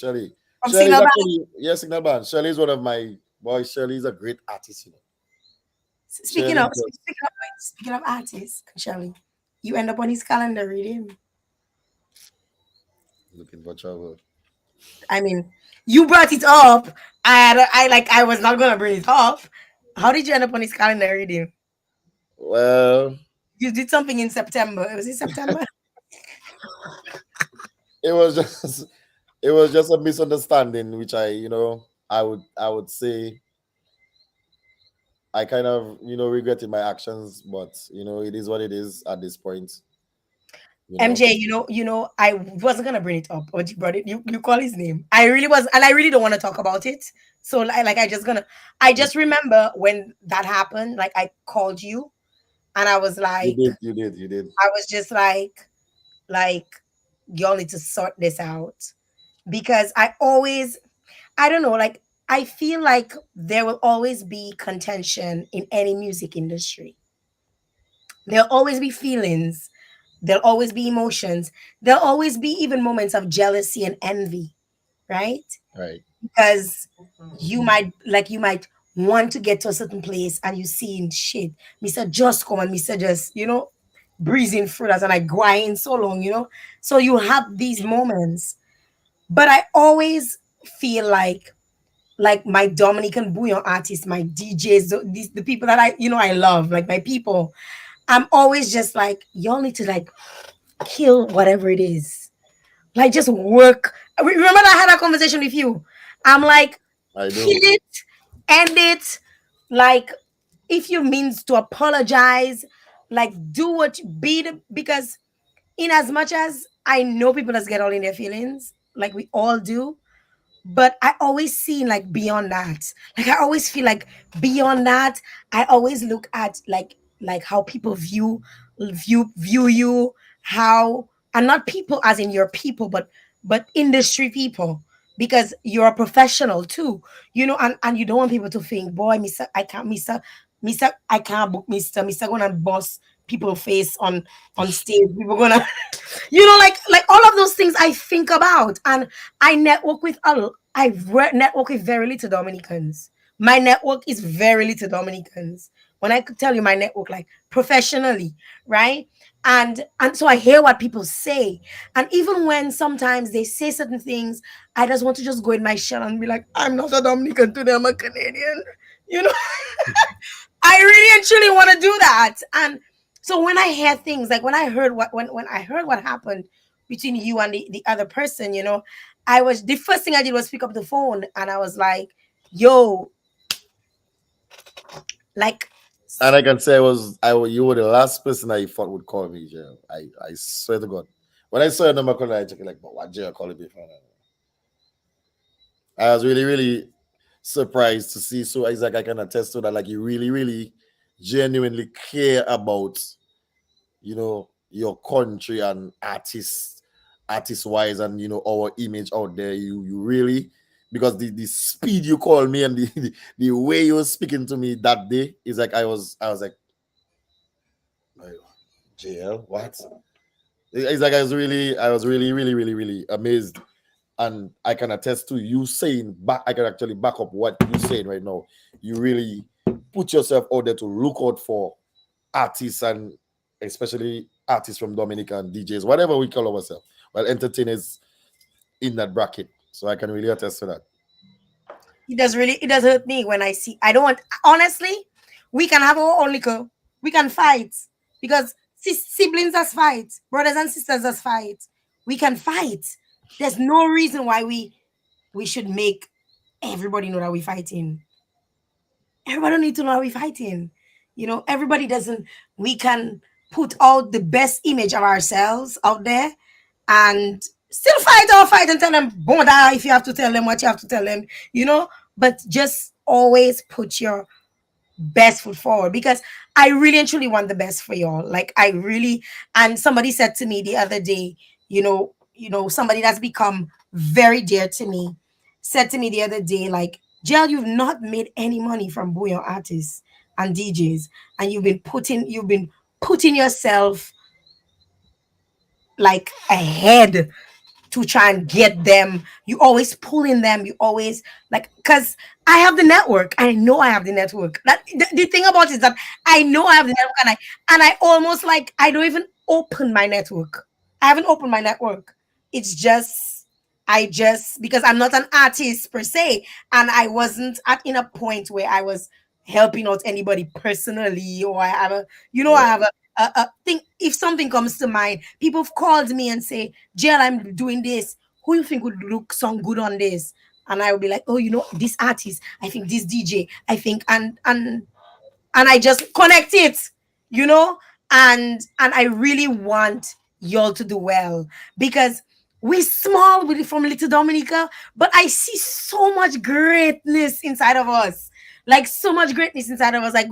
from Shelly is Signal Bank. actually yes, Signal Band. Shelly is one of my boys. Shelly is a great artist. Speaking Shelly of just speaking of artists, Shelly, you end up on his calendar reading. looking for trouble. I mean, you brought it up. I was not gonna bring it up. How did you end up on his calendar reading? Well, You did something in September. It was in September. it was just it was just a misunderstanding, which I would say I kind of regretted my actions, but it is what it is at this point. You know, MJ, I wasn't gonna bring it up, but you brought it. You call his name. I really was, and I really don't want to talk about it. So I just remember when that happened. Like I called you, and I was you like, did, you did, you did. I was just like, y'all need to sort this out because I don't know, like I feel like there will always be contention in any music industry. There'll always be feelings There'll always be emotions. There'll always be even moments of jealousy and envy, right? Right. Because you might want to get to a certain place and you see shit. Mr. Just come and Mr. Just, breezing through that and I grind so long, So you have these moments. But I always feel like my Dominican bouillon artists, my DJs, the people that I love, like my people. I'm always just like, y'all need to like kill whatever it is. Like just work. Remember that I had that conversation with you. I'm like, I kill do. it, end it. Like, if you means to apologize, like do what you be the, because in as much as I know people just get all in their feelings, like we all do, but I always see like beyond that. Like I always feel like beyond that, I always look at like how people view you, how, and not people as in your people, but industry people, because you're a professional too, and you don't want people to think, boy, Mr. I can't, Mr. I can't book Mr. gonna boss people face on stage. People gonna like all of those things I think about. And I network with network with very little Dominicans. My network is very little Dominicans. When I could tell you my network, like professionally, right? And so I hear what people say. And even when sometimes they say certain things, I just want to just go in my shell and be like, I'm not a Dominican today, I'm a Canadian. You know, I really and truly want to do that. And so when I hear things like when I heard what happened between you and the other person, I was the first thing I did was pick up the phone and I was like, yo, like And I can say you were the last person I thought would call me, Jael. I swear to God. When I saw your number calling, I checked like, but what Jael calling me for? I was really, really surprised to see. So Isaac, I can attest to that. Like you really, really genuinely care about, your country and artist wise, and our image out there. You really, because the speed you call me and the way you were speaking to me that day is like I was like, JL, what? It's like I was really, really, really, really amazed. And I can attest to you saying back, I can actually back up what you're saying right now. You really put yourself out there to look out for artists, and especially artists from Dominica and DJs, whatever we call ourselves. Well, entertainers in that bracket. So I can really attest to that. it does hurt me when I see. I don't want, honestly, we can have our own liquor. We can fight because siblings us fight, brothers and sisters us fight. We can fight. There's no reason why we should make everybody know that we're fighting. Everybody don't need to know how we're fighting. Everybody doesn't. We can put out the best image of ourselves out there and still fight our fight and tell them, Bonda, if you have to tell them what you have to tell them, but just always put your best foot forward, because I really and truly want the best for y'all. Like I really, and somebody said to me the other day, somebody that's become very dear to me said to me the other day, like, Jill, you've not made any money from bouillon artists and DJs, and you've been putting yourself like ahead to try and get them. You always pulling them. You always like, because I have the network. I know I have the network. That the thing about it is that I know I have the network, and I almost like I don't even open my network. I haven't opened my network. It's just I just because I'm not an artist per se, and I wasn't at in a point where I was helping out anybody personally, or I have I Yeah. have a thing. If something comes to mind, people have called me and say, Jill, I'm doing this. Who you think would look sound good on this? And I would be like, oh, this artist, I think this DJ, I think, and I just connect it, you know, and I really want y'all to do well, because we small with from Little Dominica, but I see so much greatness inside of us, like so much greatness inside of us. Like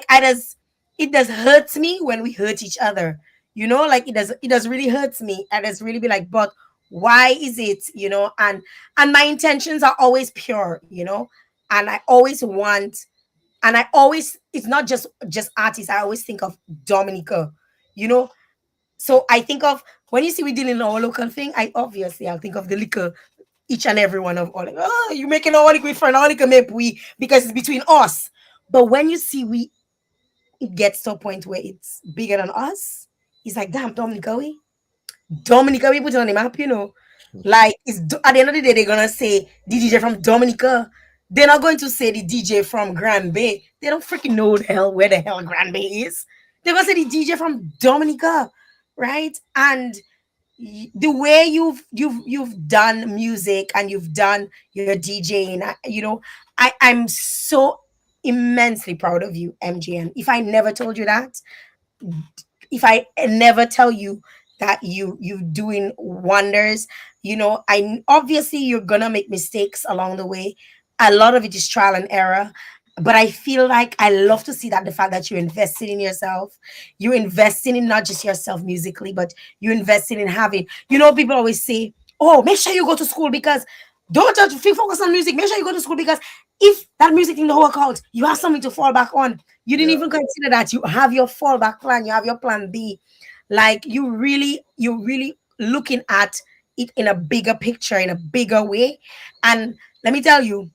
I does it does hurts me when we hurt each other, like it does really hurts me, and it's really be like, but why is it, and my intentions are always pure, and I always want, and I always, it's not just artists. I always think of Dominica, you know. So I think of when you see we dealing in our local thing, I'll think of the liquor, each and every one of all. Like, oh, you making all liquor for all liquor make we because it's between us. But when you see we, it gets to a point where it's bigger than us. It's like, damn, Dominica, we put it on the map, you know. Like, at the end of the day, they're gonna say the DJ from Dominica. They're not going to say the DJ from Grand Bay. They don't freaking know the hell where the hell Grand Bay is. They're gonna say the DJ from Dominica, right? And the way you've done music and you've done your DJing, I'm so immensely proud of you, MGN. If I never told you that, if I never tell you that you doing wonders, I obviously you're gonna make mistakes along the way. A lot of it is trial and error, but I feel like I love to see that the fact that you're investing in yourself, you're investing in not just yourself musically, but you're investing in having. People always say, "Oh, make sure you go to school because don't just focus on music. Make sure you go to school because if that music thing don't work out, you have something to fall back on." You didn't Yeah. even consider that. You have your fallback plan. You have your plan B. Like you're really looking at it in a bigger picture, in a bigger way. And let me tell you,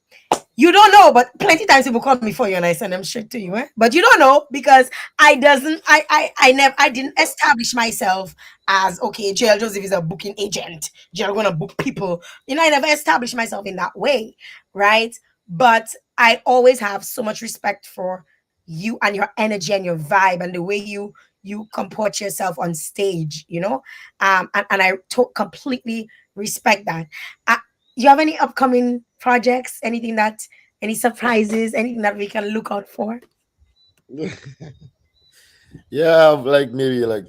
you don't know, but plenty times people call me for you and I send them straight to you. But you don't know because I didn't establish myself as okay, Jael Joseph is a booking agent. Jael gonna book people. I never established myself in that way, right? But I always have so much respect for you and your energy and your vibe and the way you comport yourself on stage. And I completely respect that. You have any upcoming projects? Any surprises? Anything that we can look out for? Yeah, like maybe like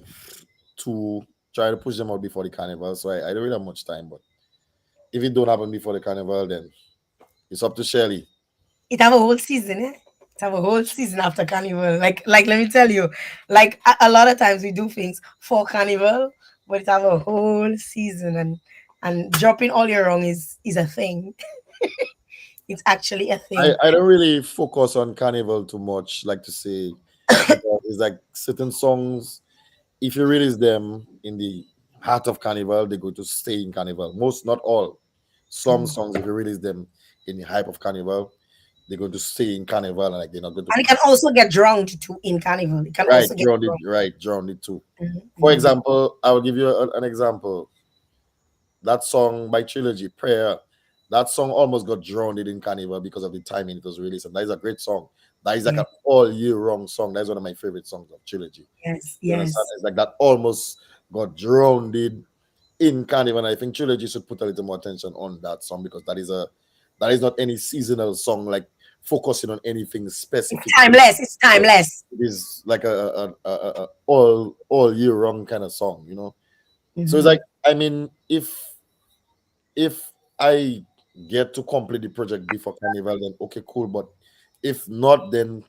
to try to push them out before the carnival. So I don't really have much time, but if it don't happen before the carnival, then it's up to Shelly. It have a whole season, eh? It have a whole season after carnival. Like let me tell you, like a lot of times we do things for carnival, but it have a whole season and dropping all year wrong is a thing. It's actually a I, thing. I don't really focus on carnival too much, like to say, because it's like certain songs, if you release them in the heart of carnival, they're going to stay in carnival. Most, not all. Some songs, if you release them in the hype of carnival, they're going to stay in carnival and like they're not going to And it can also get drowned too in carnival. It can right also get drown it drowned. right drown it too. Mhm, For mhm. example, I will give you an example. That song by Trilogy, Prayer, that song almost got drowned in carnival because of the timing it was released. And that is a great song. That is like Yeah. an all year round song. That's one of my favorite songs of Trilogy. Yes. You understand? Yes. It's like that almost got drowned in carnival. And I think Trilogy should put a little more attention on that song because that is not any seasonal song like focusing on anything It's specific. timeless. It's timeless. It is like a all year round kind of song, you know. So it's Mhm. like I mean, if I get to complete the project before carnival, then okay, cool. But if not, then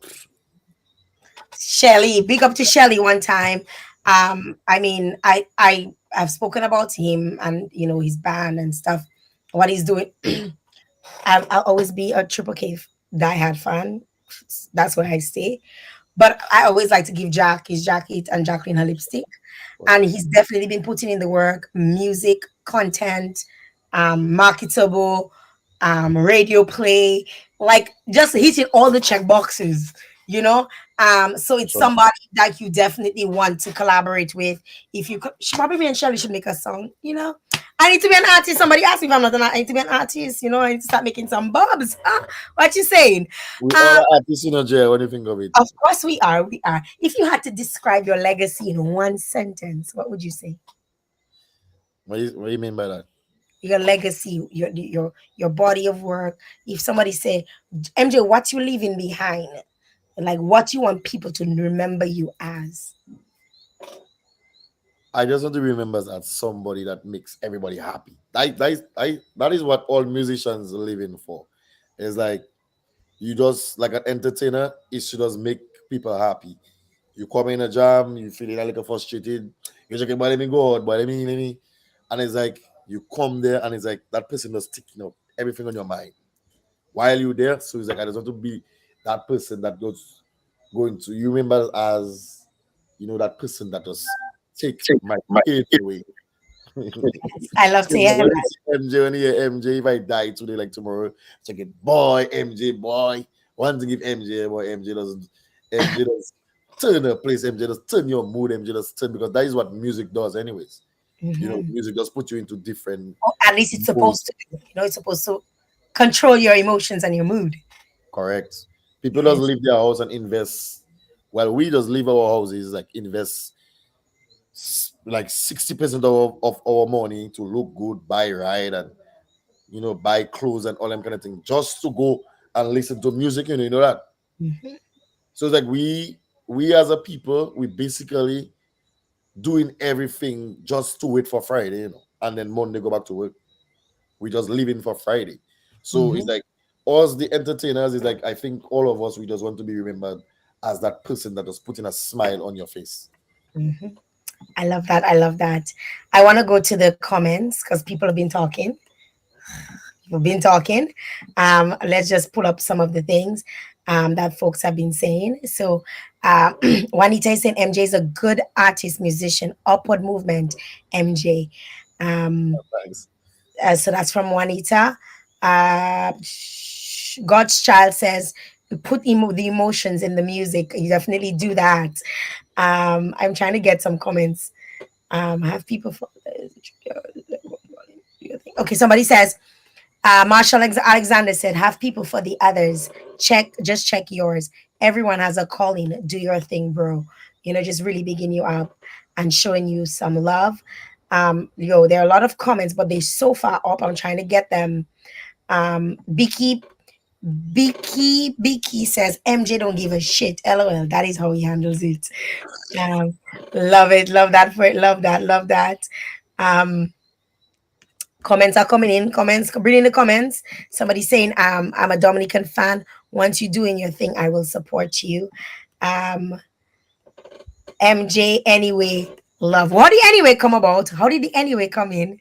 Shelly, big up to Shelly one time. I mean, I have spoken about him and his band and stuff, what he's doing. I'll always be a Triple K diehard fan. That's where I stay. But I always like to give Jack his jacket and Jacqueline her lipstick. And he's definitely been putting in the work, music, content, marketable, radio play, like just hitting all the check boxes, you know. So it's sure. somebody that you definitely want to collaborate with. If you could, probably me and Shelly should make a song. I need to be an artist. Somebody asked me if I'm not I need to be an artist. I need to start making some bubs. Huh? What you saying? We all Um, are artists, you know, Jay. What do you think of it? of course we are. We are. If you had to describe your legacy in one sentence, what would you say? What do you mean by that? Your legacy, your body of work. If somebody say, MJ, what you leaving behind? Like what you want people to remember you as. I just want to remember that somebody that makes everybody happy. That is what all musicians are living for. It's like you just like an entertainer, it should just make people happy. You come in a jam, you feeling a little frustrated, you're like, but let me go, but let me. And it's like you come there and it's like that person is sticking up everything on your mind while you're there. So it's like I just want to be that person that goes going to you remember as that person that just take my pain away. I love So to hear when that. you see MJ, when you hear MJ, if I die today, like tomorrow, check it, boy, MJ, boy. Want to give MJ, boy, MJ does turn a place, MJ does turn your mood, MJ does turn, because that is what music does, anyways. You know, Mhm. music does put you into different Or at least it's modes. supposed to do. It's supposed to control your emotions and your mood. Correct. People just Yes. leave their house and invest. Well, we just leave our houses, like invest like 60% of our money to look good, buy ride, and buy clothes and all them kind of thing, just to go and listen to music. You know that. Mhm. So it's like we as a people, we basically doing everything just to wait for Friday, and then Monday go back to work. We just living for Friday. So it's Mhm. like us, the entertainers, is like I think all of us, we just want to be remembered as that person that was putting a smile on your face. Mhm. I love that. I love that. I want to go to the comments because people have been talking. We've been talking. Let's just pull up some of the things that folks have been saying. So, Juanita is saying MJ is a good artist, musician, upward movement, MJ. Um, Thanks. so that's from Juanita. God's child says, put the emotions in the music. You definitely do that. I'm trying to get some comments. Have people. Okay, somebody says, Marshall Alexander said, have people for the others. Just check yours. Everyone has a calling. Do your thing, bro. Just really bigging you up and showing you some love. There are a lot of comments, but they're so far up. I'm trying to get them. Beaky says, MJ don't give a shit. LOL. That is how he handles it. Um, love it. Love that for it. Love that. Love that. Um, Comments are coming in. Comments, bring in the comments. Somebody saying, I'm a Dominican fan. Once you're doing your thing, I will support you. Um, MJ, anyway, love. How did anyway come about? How did the anyway come in?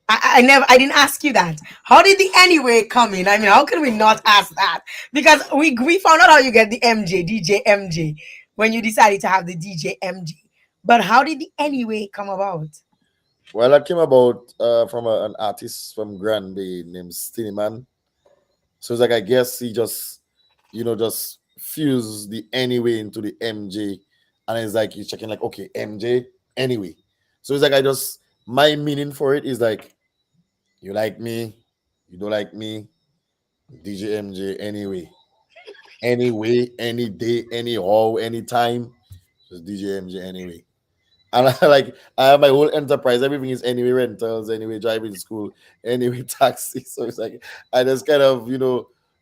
I didn't ask you that. How did the anyway come in? I mean, how can we not ask that? Because we found out how you get the DJ MJ, when you decided to have the DJ MJ. But how did the anyway come about? Well, that came about from an artist from Granby named Stiniman. So it's like I guess he just fused the anyway into the MJ, and it's like he's checking like, okay, MJ anyway. So it's like my meaning for it is like, you like me, you don't like me, DJ MJ anyway, any day, anyhow, anytime, just DJ MJ anyway. And I have my whole enterprise. Everything is anyway rentals, anyway driving to school, anyway taxi. So it's like I just kind of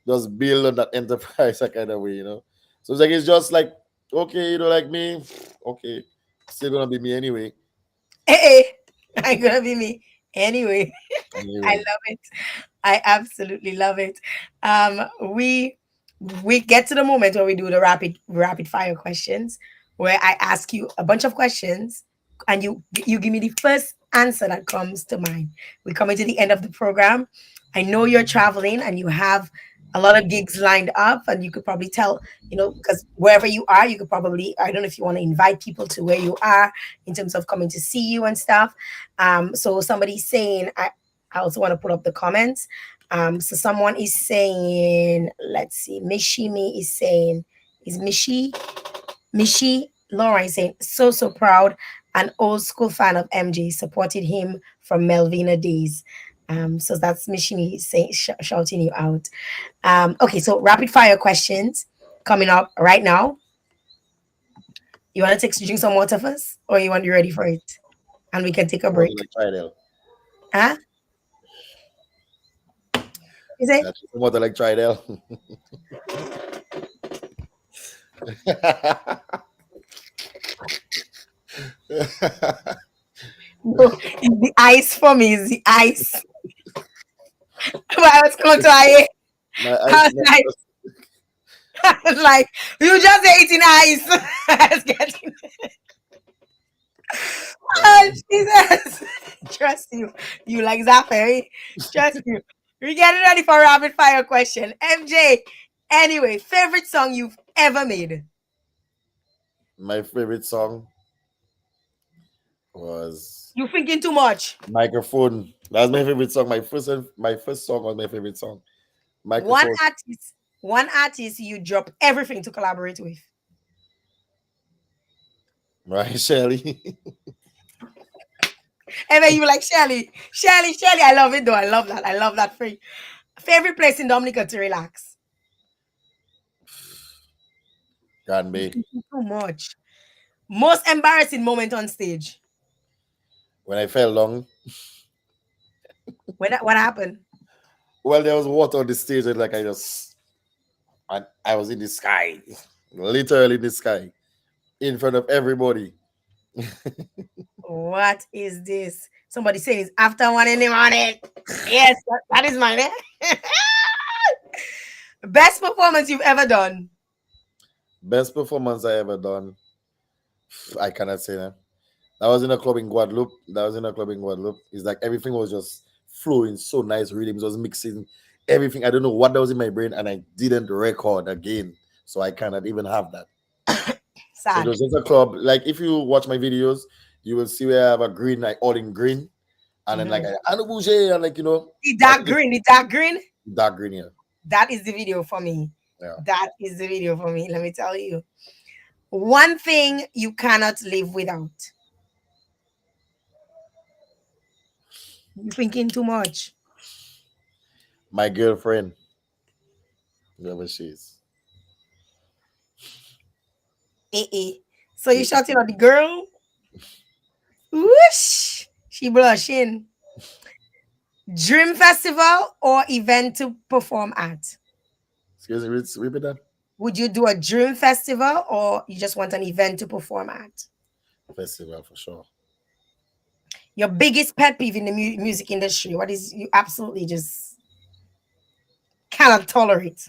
just build on that enterprise that kind of way. So it's like it's just like, okay, you don't like me, okay, still gonna be me anyway. Hey, I'm gonna be me anyway. I Anyway, love it. I absolutely love it. Um, we we get to the moment where we do the rapid fire questions, where I ask you a bunch of questions, and you give me the first answer that comes to mind. We're coming to the end of the program. I know you're traveling and you have a lot of gigs lined up, and you could probably tell, because wherever you are, you could probably, I don't know if you want to invite people to where you are in terms of coming to see you and stuff. So somebody's saying, I also want to put up the comments. So someone is saying, let's see, Mishimi is saying, is Mishi Lauren is saying, so proud, an old school fan of MJ, supported him from Melvina days. So that's Mishimi saying, shouting you out. Okay, so rapid fire questions coming up right now. You want to drink some water first, or you ready for it? And we can take a what break. like Tridel? Huh? Is it? Yeah, what like Tridel? No, it's the ice for me. It's the ice. But I was going to I, My I eyes was never. like, I was like, you just eating ice. I was getting, oh Jesus. Trust you. You like Zafari. Trust you. We're getting ready for a rapid fire question. MJ, anyway, favorite song you've ever made? My favorite song. was You thinking too much. Microphone. That's my favorite song. My first song was my favorite song. One Microphone. artist, one artist you drop everything to collaborate with. Right, Shelly. And then you were like, Shelly, Shelly, Shelly. I love it though. I love that. I love that free. Favorite place in Dominica to relax? You Granby. thinking too much. Most embarrassing moment on stage. When I fell down, What happened? well, there was water on the stage, and like I was in the sky, literally in the sky, in front of everybody. What is this? Somebody saying it's after 1 in the morning. Yes, that is mine. Eh? Best performance you've ever done. Best performance I ever done. I cannot say that. That was in a club in Guadeloupe. It's like everything was just flowing so nice. Rhythms was mixing everything. I don't know what that was in my brain, and I didn't record again, so I cannot even have that. So Sad. there's just a club. Like if you watch my videos, you will see where I have a green, like all in green, and then like Mhm. I bouger and like The that's dark green, the dark green. dark green here. That is the video for me. Yeah. That is the video for me. Let me tell you. One thing you cannot live without. You thinking too much. My girlfriend, whoever she is. Eh. So you shouting at the girl? Whoosh! She blushing. Dream festival or event to perform at? Excuse me, repeat that. Would you do a dream festival or you just want an event to perform at? Festival for sure. Your biggest pet peeve in the music industry? What is you absolutely just cannot tolerate?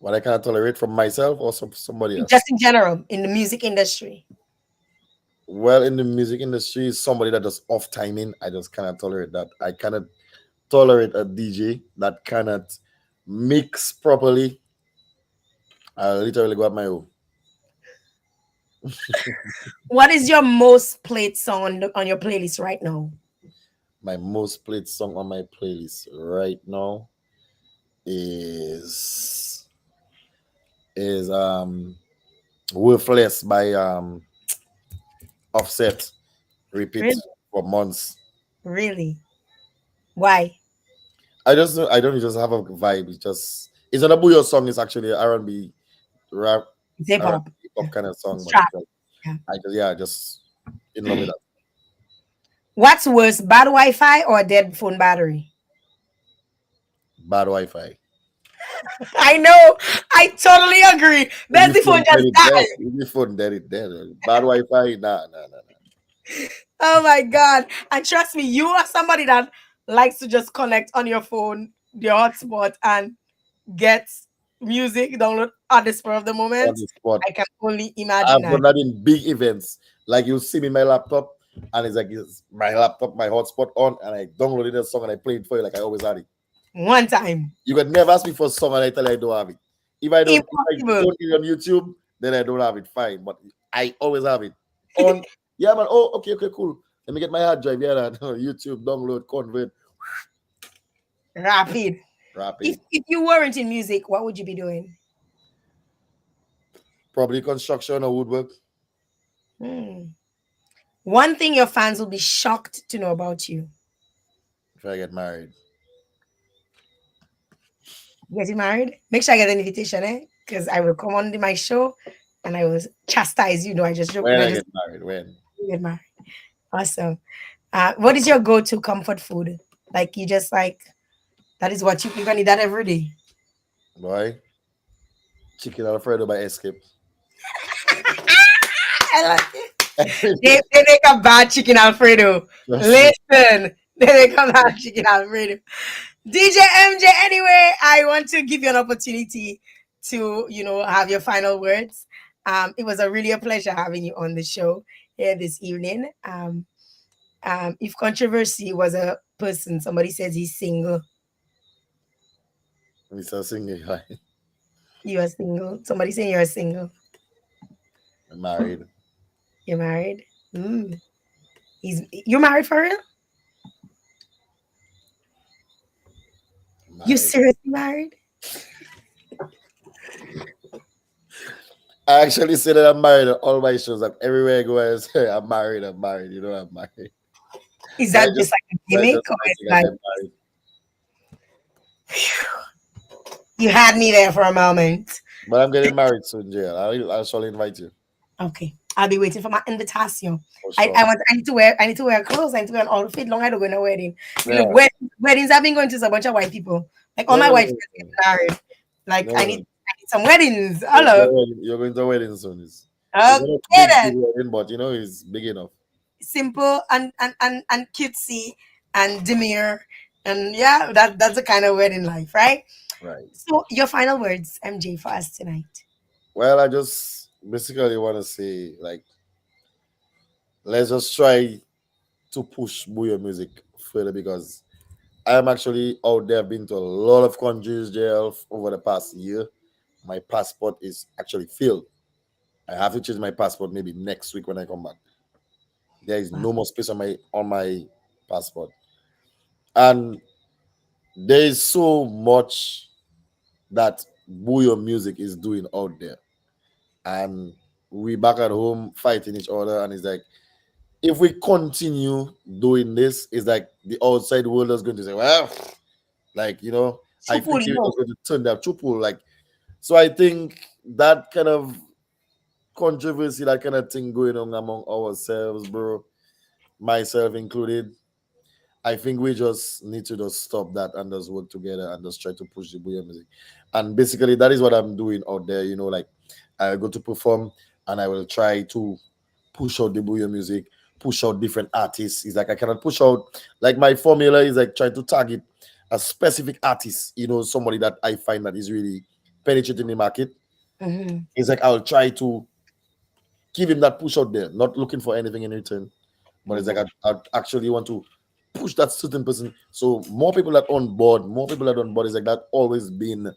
What I cannot tolerate from myself or somebody else. Just in general in the music industry. Well, in the music industry, somebody that does off timing, I just cannot tolerate that. I cannot tolerate a DJ that cannot mix properly. I literally go at my own. What is your most played song on your playlist right now? My most played song on my playlist right now is is Worthless by Offset. Repeat Really? for months. Really? Why? I don't just have a vibe. It's not a booyah song. It's actually R&B rap It's hip R&B hop. hip hop kind of song, It's but it's trap. like, Yeah. just in love with that. What's worse, bad Wi-Fi or dead phone battery? Bad Wi-Fi. I know. I totally agree. If Best the the phone phone dead, just it dead. died. If the phone dead, it dead. Bad Wi-Fi, nah. Oh my god. And trust me, you are somebody that likes to just connect on your phone, your hotspot, and get music download at the spur of the On moment. the spot. I can only imagine I've that. done that in big events. Like you see me my laptop, and it's my laptop, my hotspot on, and I downloaded a song and I play it for you like I always had it. One time. You can never ask me for a song and I tell you I don't have it. If I Impossible. don't get it on YouTube, then I don't have it. Fine, but I always have it on. Yeah, man. Oh, okay, cool. Let me get my hard drive. Yeah, that YouTube download, convert, Rapid. rapid. If you weren't in music, what would you be doing? Probably construction or woodwork. Hmm. One thing your fans will be shocked to know about you. If I get married, Getting married? Make sure I get an invitation, eh? Because I will come on my show and I will chastise you. No, I just joking. when I I just get married, when get married. Awesome. What is your go-to comfort food? Like you just like that is what you're gonna eat that every day. boy, chicken Alfredo by Escape. I like it. They make a bad chicken Alfredo. Trust me. Listen, they make a bad chicken Alfredo. DJ MJ, anyway, I want to give you an opportunity to, have your final words. It was really a pleasure having you on the show here this evening. If controversy was a person, somebody says he's single, Mr. Singer, you are single. Somebody saying you're single, I'm married. you're married. Mm. You're married for real? You Married. seriously married? I actually say that I'm married on all my shows. Like everywhere I go, I say I'm married. I'm married. You know, I'm married. Is So I that just, just like a so I gimmick, just or like is to it get like them married. you had me there for a moment? But I'm getting married soon, Jael. I'll surely invite you Okay, I'll be waiting for my invitation. for I, sure. I want. I need to wear clothes. I need to wear an outfit. Long I don't go in a wedding. You know, Yeah. weddings I've been going to is a bunch of white people. Like all No, my no, white no, friends get no, married. Like no, no, no. I need some weddings. You're going to Hello. a wedding, you're going to a wedding soon. It's not a Okay big then. wedding, but you know, it's big enough. Simple and cutesy and demure, and yeah, that's the kind of wedding life, right? Right. So your final words, MJ, for us tonight. Well, I just basically want to say, like, let's just try to push Booyah music further because I am actually out there. I've been to a lot of countries, JL, over the past year. My passport is actually filled. I have to change my passport maybe next week when I come back. There is Wow. no more space on my passport, and there is so much that Booyah music is doing out there, and we back at home fighting each other, and it's like if we continue doing this, it's like the outside world is going to say, well, like I think it Chupulido. was going to turn their triple. Like, so I think that kind of controversy, that kind of thing going on among ourselves, bro, myself included. I think we just need to just stop that and just work together and just try to push the Booyah music. And basically, that is what I'm doing out there. Like I go to perform and I will try to push out the Booyah music, push out different artists. It's like I cannot push out, like my formula is like trying to target a specific artist, somebody that I find that is really penetrating the market. Mhm. It's like I'll try to give him that push out there, not looking for anything in return. But it's like Mhm. I actually want to push that certain person. So more people that on board, more people that on board is like that always been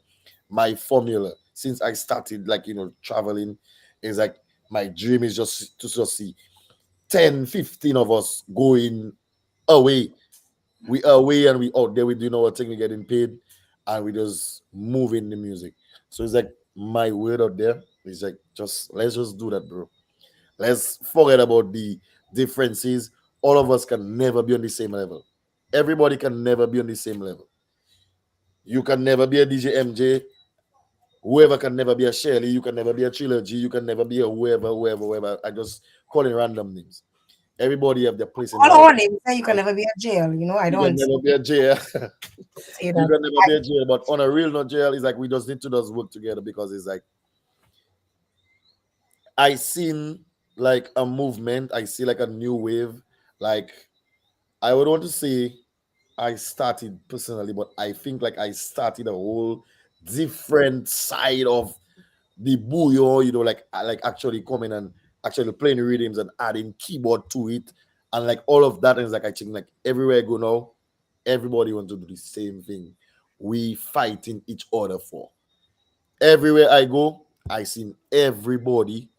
my formula since I started, like traveling. Is like my dream is just to just see 10, 15 of us going away. We are away and we out there, we doing our thing, we getting paid, and we just moving the music. So it's like my word out there is like just let's just do that, bro. Let's forget about the differences. All of us can never be on the same level. Everybody can never be on the same level. You can never be a DJ MJ. Whoever can never be a Shirley. You can never be a Trilogy. You can never be a whoever. I just calling random names. Everybody have their place in All life. our names say you can never be a jail. You know, I You can don't never be a JL. say You that. can never be a JL. But on a real note, JL is like we just need to just work together because it's like I seen like a movement. I see like a new wave. Like I would want to say I started personally, but I think like I started a whole different side of the bouillon, like I like actually coming and actually playing rhythms and adding keyboard to it and like all of that. And it's like I think like everywhere I go now, everybody wants to do the same thing. We fighting each other for. Everywhere I go, I see everybody,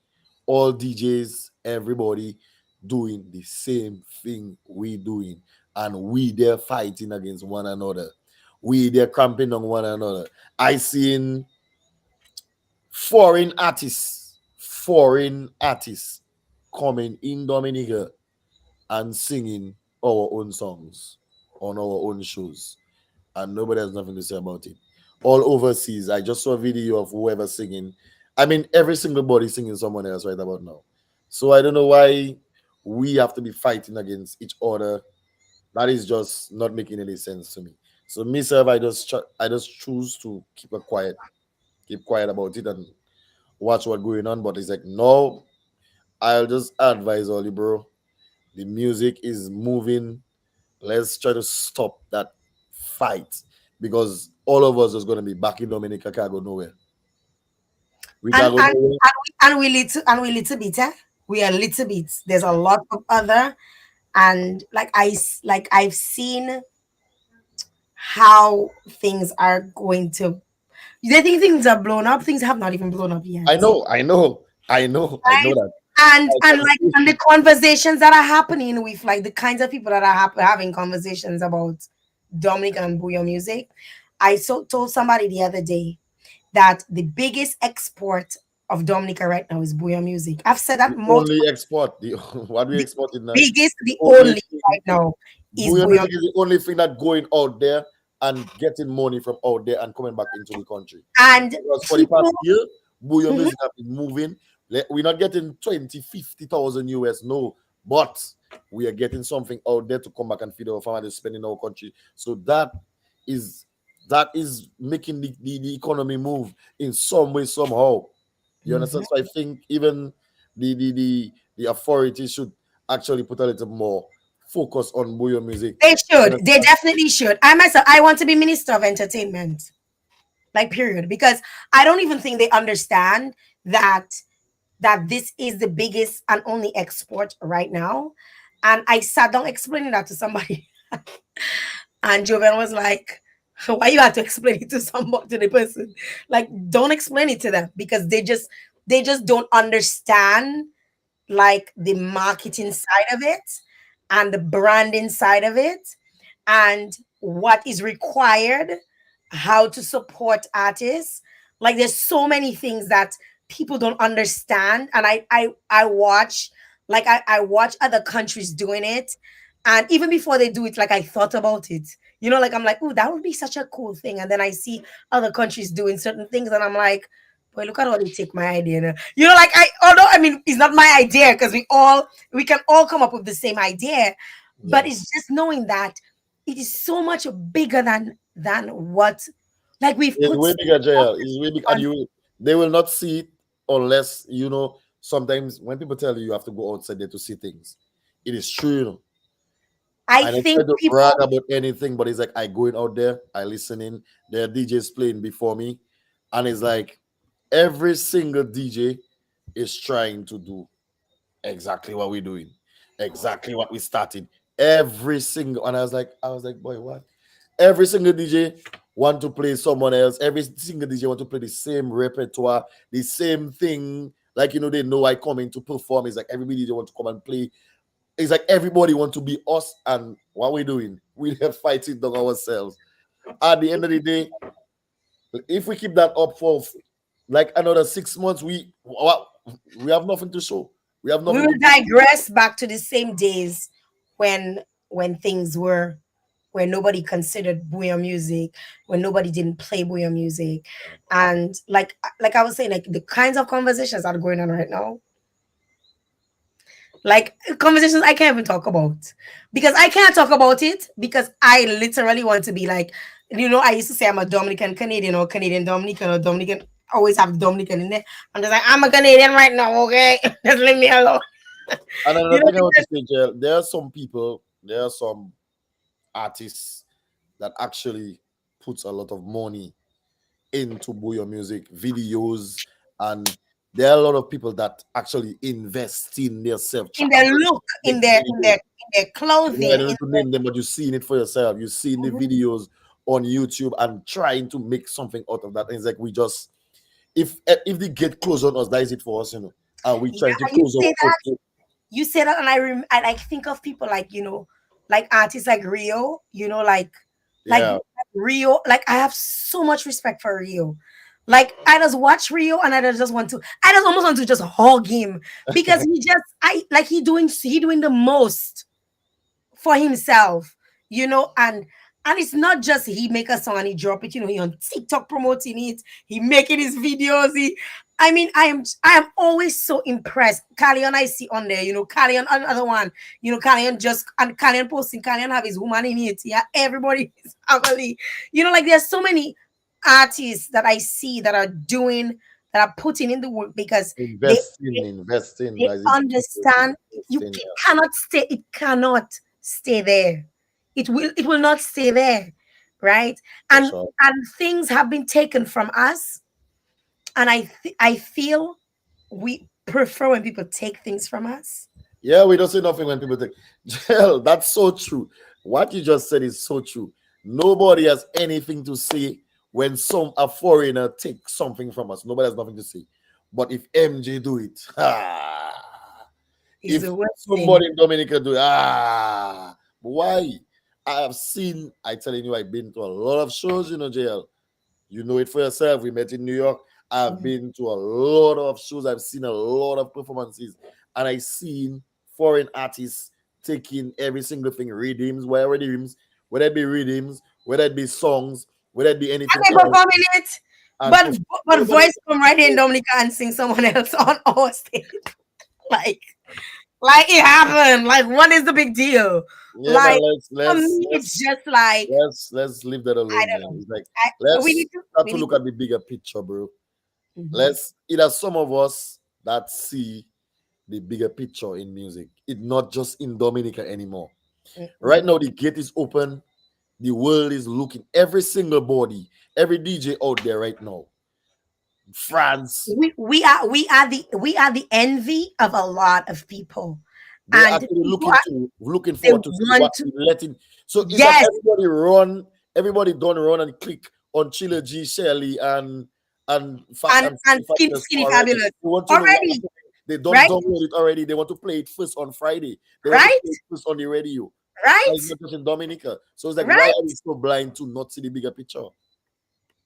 all DJs, everybody doing the same thing we doing. And we there fighting against one another. We there cramping on one another. I seen foreign artists coming in Dominica and singing our own songs on our own shows, and nobody has nothing to say about it. All overseas, I just saw a video of whoever singing. I mean, every single body singing someone else right about now. So I don't know why we have to be fighting against each other. That is just not making any sense to me. So myself, I just choose to keep quiet about it, and watch what's going on. But it's like no, I'll just advise Oli, bro. The music is moving. Let's try to stop that fight because all of us is gonna be back in Dominica. Can't go nowhere. We And can't go and nowhere. we little bit, eh? We are little bits. There's a lot of other, and like I've seen how things are going to. They think things are blown up. Things have not even blown up yet. I know, I know, I know, I know Right? that. And like and the conversations that are happening with like the kinds of people that are having conversations about Dominic and Bouyon music. Told somebody the other day that the biggest export of Dominica right now is Bouyon music. I've said The that multiple. only export, the what we The exported now. biggest, the Only only thing, right now is Bouyon Bouyon music is the only thing that going out there and getting money from out there and coming back into the country. and Because for the past people. year, Bouyon Mhm. music have been moving. We're not getting 20, 50,000 US, no, but we are getting something out there to come back and feed our families, spend in our country. So is that is making the economy move in some way, somehow. You understand? Mhm. So I think even the authorities should actually put a little more focus on Bouyon music. They You should. They understand? definitely should. I myself, I want to be minister of entertainment. Like period. Because I don't even think they understand that this is the biggest and only export right now. And I sat down explaining that to somebody, and Joven was like, "Why you have to explain it to somebody, to the person? Like, don't explain it to them because they just don't understand like the marketing side of it and the branding side of it and what is required, how to support artists. Like there's so many things that people don't understand. And I watch I watch other countries doing it. And even before they do it, like I thought about it. You know, like I'm like, oh, that would be such a cool thing. And then I see other countries doing certain things, and I'm like, boy, look at how they take my idea now. You know, like although I mean it's not my idea because we can all come up with the same idea, but it's Yes. just knowing that it is so much bigger than what like we've It's put way so bigger, much JL. It's way big, and on. they will not see it unless you know. Sometimes when people tell you have to go outside there to see things, it is true, you know. I And I try think to brag people. about anything, but it's like I going out there, I listening. There are DJs playing before me, and it's like every single DJ is trying to do exactly what we're doing, exactly what we started. Every single, and I was like, boy, what? Every single DJ want to play someone else. Every single DJ want to play the same repertoire, the same thing. Like they know I come in to perform. It's like everybody they want to come and play. It's like everybody want to be us, and what we doing? We are fighting dog ourselves. At the end of the day, if we keep that up for like another 6 months, we have nothing to show. We have We nothing to will prove. digress back to the same days when things were where nobody considered bouyon music, when nobody didn't play bouyon music. And like I was saying, like the kinds of conversations that are going on right now, like conversations I can't even talk about. Because I can't talk about it because I literally want to be like, I used to say I'm a Dominican Canadian or Canadian Dominican or Dominican, always have Dominican in there. I'm just like, I'm a Canadian right now, okay? Just leave me alone. And You another know, thing I want to say, Jael, there are some artists that actually puts a lot of money into Bouyon music videos, and there are a lot of people that actually invest in themselves, in trying their to look, make in their I clothing, don't in need to name them, but you've seen it for yourself. You've seen the their, videos on YouTube and trying to make something out of that. And it's like we just if they get close on us, that is it for us, and we trying to yeah, you close say our that. own. You say that, and I like think of people like like artists like Rio. Like Yeah, Rio. Like I have so much respect for Rio. Like I just watch Rio, and I just almost want to just hug him because he doing the most for himself, and it's not just he make a song and he drop it, he on TikTok promoting it, he making his videos, I mean, I am always so impressed. Callion I see on there, Callion another one, Callion posting, Callion have his woman in it, yeah, everybody is family, like there's so many artists that I see that are putting in the work because they investing. they That is it. understand Investing, yeah, it cannot stay there. It will not stay there, right? for And sure. things have been taken from us, and I feel we prefer when people take things from us. Yeah, we don't say nothing when people think, Jill, that's so true. What you just said is so true. Nobody has anything to say when a foreigner takes something from us. Nobody has nothing to say. But if MJ do it, It's If the worst thing. somebody in Dominica do why? I have seen, I telling you, I've been to a lot of shows, Jael. You know it for yourself. We met in New York. I've been to a lot of shows. I've seen a lot of performances, and I've seen foreign artists taking every single thing, rhythms, whatever rhythms, whether it be rhythms, whether it be songs, whether it be And anything they else. perform in it. And But voice come right in Dominica and sing someone else on our stage. like like it happened. Like what is the big deal? yeah, man, Like let's for let's me, it's let's just like let's leave that I alone, don't man. know. It's like We need let's to start we to need look to at the bigger picture, bro. Mhm. Let's either some of us that see the bigger picture in music. It's not just in Dominica anymore. Right now, the gate is open. The world is looking. Every single body, every DJ out there right now. France, we are the envy of a lot of people, they're and actually people are, looking they forward to see want what to. we letting. So it's like Yes, everybody done run and click on Chile G Shelley and fat and and and Skinny Fabulous skinny already. fabulous They want to know what already, happened. They don't right, download it already. They want to play it first on Friday. They want to right, play it first on the radio. right, And it's not just in Dominica. So it's like, why are right. we so blind to not see the bigger picture?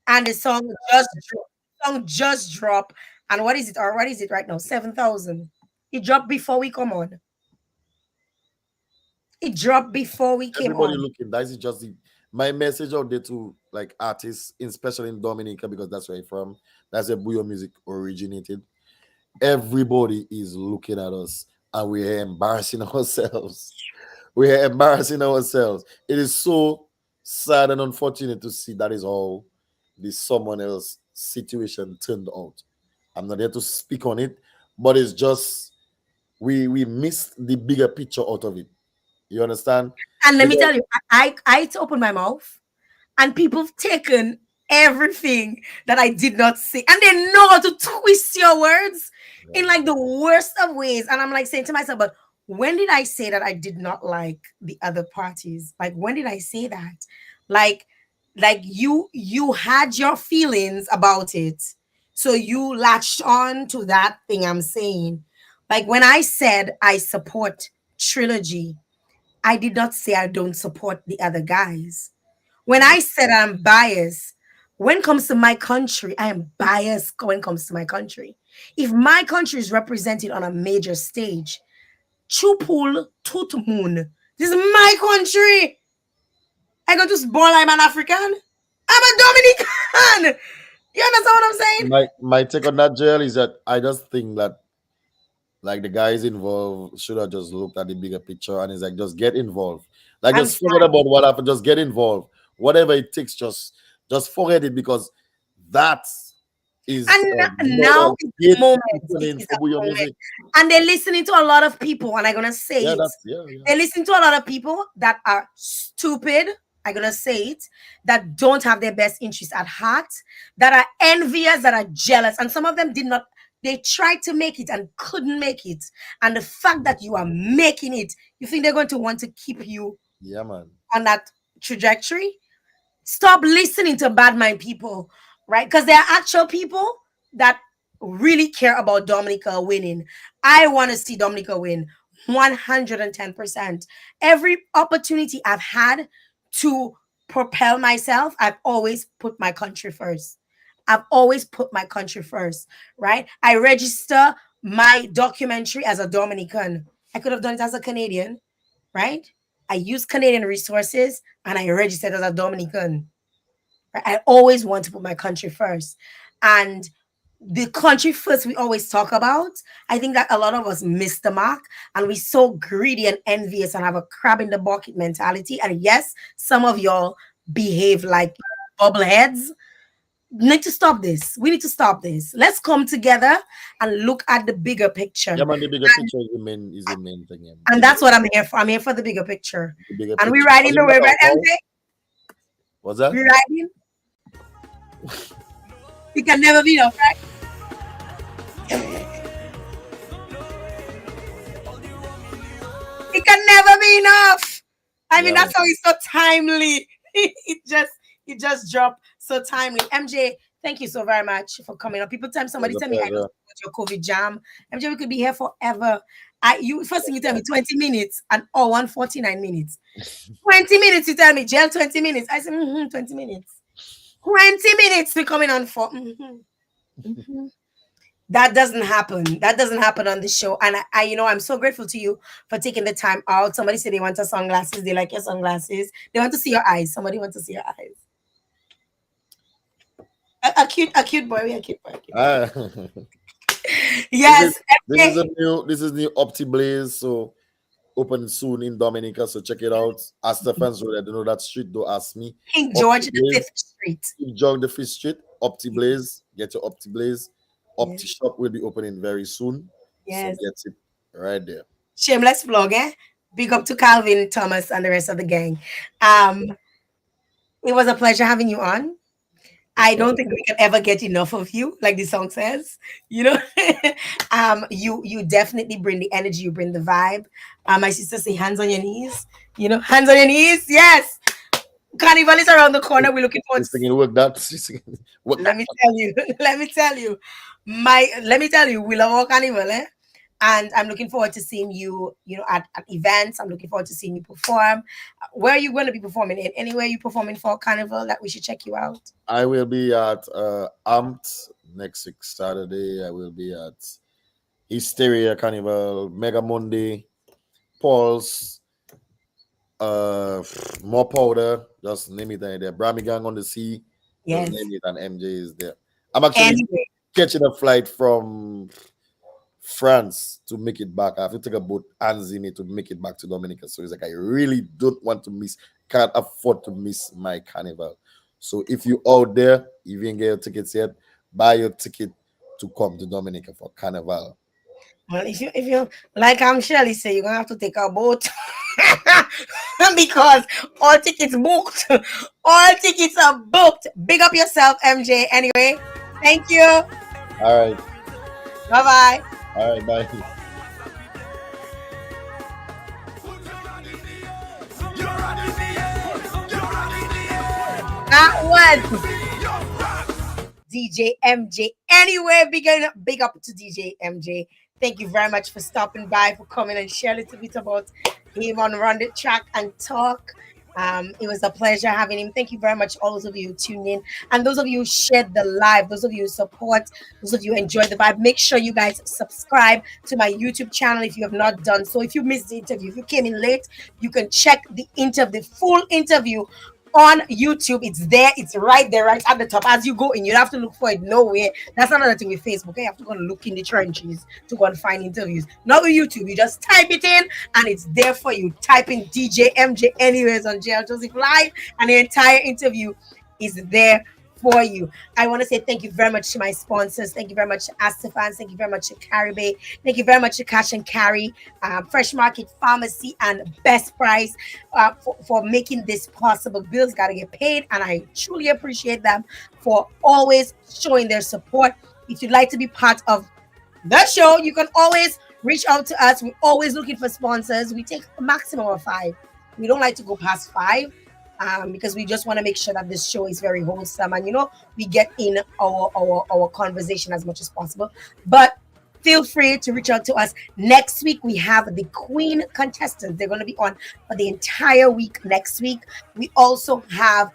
And the song just dropped. And what is it? Or what is it right now? 7,000. It dropped before we come on. It dropped before we came Everybody on. looking. That is just my message out there to like artists, especially in Dominica, because that's where I'm from. That's where Buyo music originated. Everybody is looking at us and we're embarrassing ourselves. We're embarrassing ourselves. It is so sad and unfortunate to see that is how this someone else situation turned out. I'm not here to speak on it, but it's just we missed the bigger picture out of it. You understand? And let me Because tell you, I had to open my mouth, and people have taken everything that I did not say, and they know how to twist your words in like the worst of ways. And I'm like saying to myself, but when did I say that I did not like the other parties? Like when did I say that? Like you had your feelings about it, so you latched on to that thing I'm saying. Like when I said I support Trilogy, I did not say I don't support the other guys. When I said I'm biased, when it comes to my country, I am biased when it comes to my country. If my country is represented on a major stage, Chupul Tutmoon, this is my country. I go to ball, I'm an African. I'm a Dominican. You understand what I'm saying? my take on that, jail, is that I just think that like the guys involved should have just looked at the bigger picture and it's like just get involved. Like I'm just forget sad. about what happened, just get involved. Whatever it takes, just forget it because that is And a now is the gate moment. It opening is for a your moment. music. And they're listening to a lot of people, and I'm gonna say Yeah, it. that's yeah. They listen to a lot of people that are stupid. I'm gonna say it, that don't have their best interests at heart, that are envious, that are jealous, and some of them did not. They tried to make it and couldn't make it. And the fact that you are making it, you think they're going to want to keep you Yeah, man. on that trajectory? Stop listening to bad mind people, right? Because there are actual people that really care about Dominica winning. I want to see Dominica win 110%. Every opportunity I've had to propel myself, I've always put my country first. I've always put my country first, right? I register my documentary as a Dominican. I could have done it as a Canadian, right? I use Canadian resources and I registered as a Dominican. Right? I always want to put my country first. And the country first we always talk about, I think that a lot of us miss the mark and we're so greedy and envious and have a crab in the bucket mentality. And yes, some of y'all behave like bubbleheads. Need to stop this. We need to stop this. Let's come together and look at the bigger picture. Yeah, man, the bigger picture is the main thing. Yeah. And that's what I'm here for. I'm here for the bigger picture. The bigger And we picture. riding the wave, right, MJ? What's that? We riding. We can never be enough, right? It can never be enough. I mean, Yeah, that's how it's so timely. it just dropped so timely. MJ, thank you so very much for coming on. Somebody it's a tell me I don't pleasure. support your COVID jam. MJ, we could be here forever You first thing you tell me 20 minutes and 149 minutes. 20 minutes, you tell me, Jail 20 minutes. I said, 20 minutes. 20 minutes we coming on for. That doesn't happen. That doesn't happen on the show. And I'm so grateful to you for taking the time out. Somebody said they want your sunglasses. They like your sunglasses. They want to see your eyes. Somebody wants to see your eyes. A cute boy. We a cute boy. A cute boy. Ah, Yes. this is new Opti Blaze. So open soon in Dominica. So check it out. Ask the fans so that they know that street. Don't ask me. King Opti George the Blaze, Fifth Street. King George the Fifth Street. Opti Blaze. Get your Opti Blaze. Opti shop will be opening very soon. Yes. So get it right there. Shameless plug, eh? Big up to Calvin, Thomas, and the rest of the gang. It was a pleasure having you on. I don't think we can ever get enough of you, like the song says. You know, you definitely bring the energy, you bring the vibe. My sister say hands on your knees. You know, hands on your knees. Yes. Carnival is around the corner. We're looking forward to work that. let me tell you. Let me tell you, we love our carnival, eh? And I'm looking forward to seeing you, at events. I'm looking forward to seeing you perform. Where are you going to be performing? In anywhere you performing for carnival that we should check you out? I will be at Amt next week Saturday. I will be at Hysteria Carnival, Mega Monday, Paul's, More Powder, just name it there. Brammy Gang on the Sea, Yes. just name it, and MJ is there. I'm actually catching a flight from France to make it back. I have to take a boat and Zimi to make it back to Dominica. So it's like I really don't want to miss, can't afford to miss my carnival. So if you out there, if you didn't get your tickets yet, buy your ticket to come to Dominica for carnival. Well, if you like Shirley say, you're gonna have to take a boat because all tickets booked. All tickets are booked. Big up yourself, MJ. Anyway, thank you. All right. Bye-bye. All right, bye. That was DJ MJ. Anyway, big up to DJ MJ. Thank you very much for stopping by, for coming and share a little bit about him on Run the Track and Talk. It was a pleasure having him. Thank you very much, all those of you who tuned in, and those of you who shared the live, those of you who support, those of you who enjoy the vibe. Make sure you guys subscribe to my YouTube channel if you have not done so. If you missed the interview, if you came in late, you can check the full interview on YouTube. It's there, it's right there, right at the top. As you go in, you don't have to look for it nowhere. That's another thing with Facebook. You have to go and look in the trenches to go and find interviews. Not with YouTube, you just type it in and it's there for you. Type in DJ MJ anyways on Jael Joseph Live, and the entire interview is there for you. I want to say thank you very much to my sponsors. Thank you very much to Astafans. Thank you very much to Caribbean. Thank you very much to Cash and Carry, Fresh Market Pharmacy, and Best Price for making this possible. Bills got to get paid, and I truly appreciate them for always showing their support. If you'd like to be part of the show, you can always reach out to us. We're always looking for sponsors. We take a maximum of 5. We don't like to go past 5. Because we just want to make sure that this show is very wholesome and we get in our conversation as much as possible. But feel free to reach out to us. Next week we have the Queen contestants. They're going to be on for the entire week next week. We also have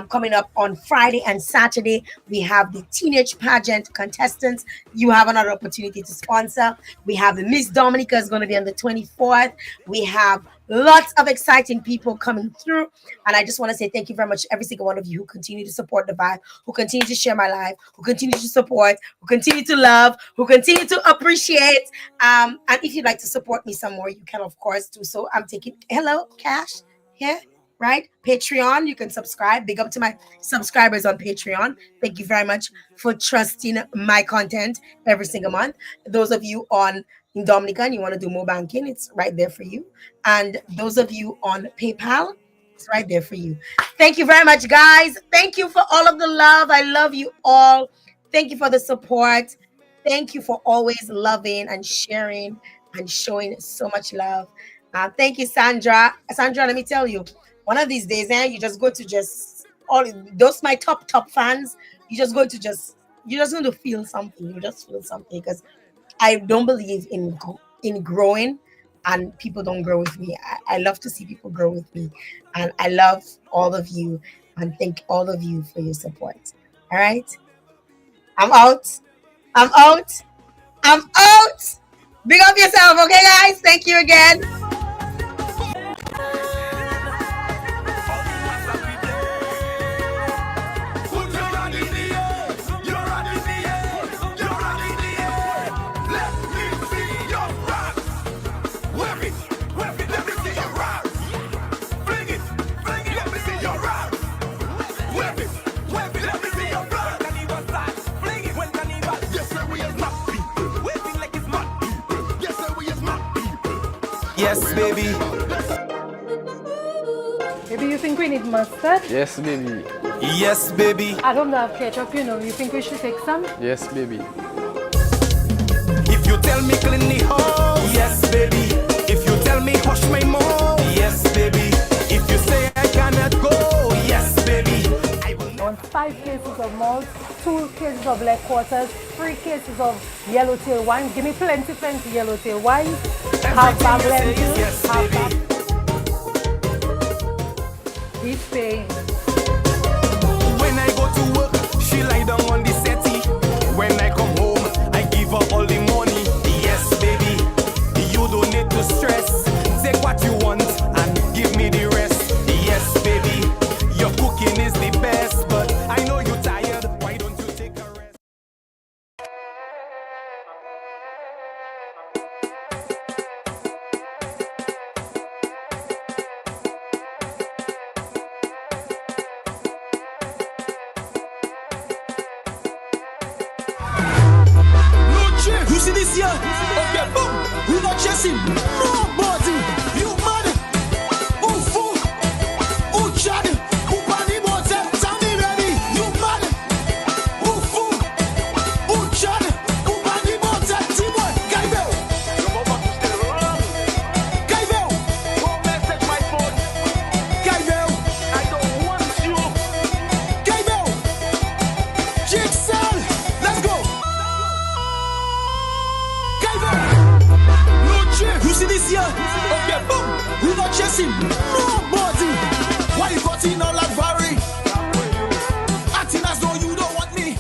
coming up on Friday and Saturday, we have the teenage pageant contestants. You have another opportunity to sponsor. We have the Miss Dominica is going to be on the 24th. We have lots of exciting people coming through. And I just want to say thank you very much to every single one of you who continue to support the vibe, who continue to share my life, who continue to support, who continue to love, who continue to appreciate. And if you'd like to support me some more, you can, of course, do so. I'm taking, hello, cash here. Right? Patreon, you can subscribe. Big up to my subscribers on Patreon. Thank you very much for trusting my content every single month. Those of you in Dominica and you want to do more banking, it's right there for you. And those of you on PayPal, it's right there for you. Thank you very much, guys. Thank you for all of the love. I love you all. Thank you for the support. Thank you for always loving and sharing and showing so much love. Thank you, Sandra. Sandra, let me tell you, one of these days, you just go to all those my top fans. You're just going to feel something. You just feel something because I don't believe in in growing, and people don't grow with me. I love to see people grow with me, and I love all of you and thank all of you for your support. All right, I'm out. I'm out. I'm out. Big up yourself, okay, guys? Thank you again. Put your hand in the air. Your hand in the air. Your hand in the air. Let me see your rocks. Wave it. Wave it. Let me see your rocks. Fling it. Fling it. Let me see your rocks. Wave it. Wave it. Let me see your rocks. When Cannibal start. Fling it. When Cannibal. Yes, sir, we is mad people. Waving like it's mad people. Yes, sir, we is mad people. Yes, baby. Maybe you think we need mustard? Yes, baby. Yes, baby. I don't have ketchup, you know. You think we should take some? Yes, baby. If you tell me clean the house, yes, baby. If you tell me hush my mouth, yes, baby. If you say I cannot go, yes, baby. I will I want 5 cases of malt, 2 cases of leg quarters, 3 cases of yellowtail wine. Give me plenty yellowtail wine. Half bag everything you say is lentils, yes, half baby. bag. He's paying. When I go to work, she lie down on the settee. When I come home, I give her all the money. Yes, baby, you don't need to stress. Take what you want and give me the rest. Yes, baby, your cooking is the best, but I know you're tired. Why don't you take a rest? You see this here? Okay, boom. We not chasing nobody. You mad? Who fool? Who chad? Who bunny bote? Tell me ready. You mad? Who fool? Who chad? Who bunny bote? Timon, Gaibel. Gaibel. Don't message my phone. Gaibel. I don't want you. Gaibel. Jigsaw. Let's go. You see this here? Okay, boom. We not chasing nobody. Why you got in all that worry? Acting as though you don't want me.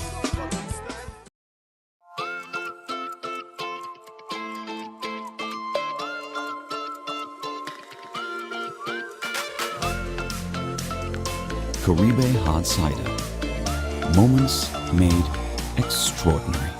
Caribe Hard Cider. Moments made extraordinary.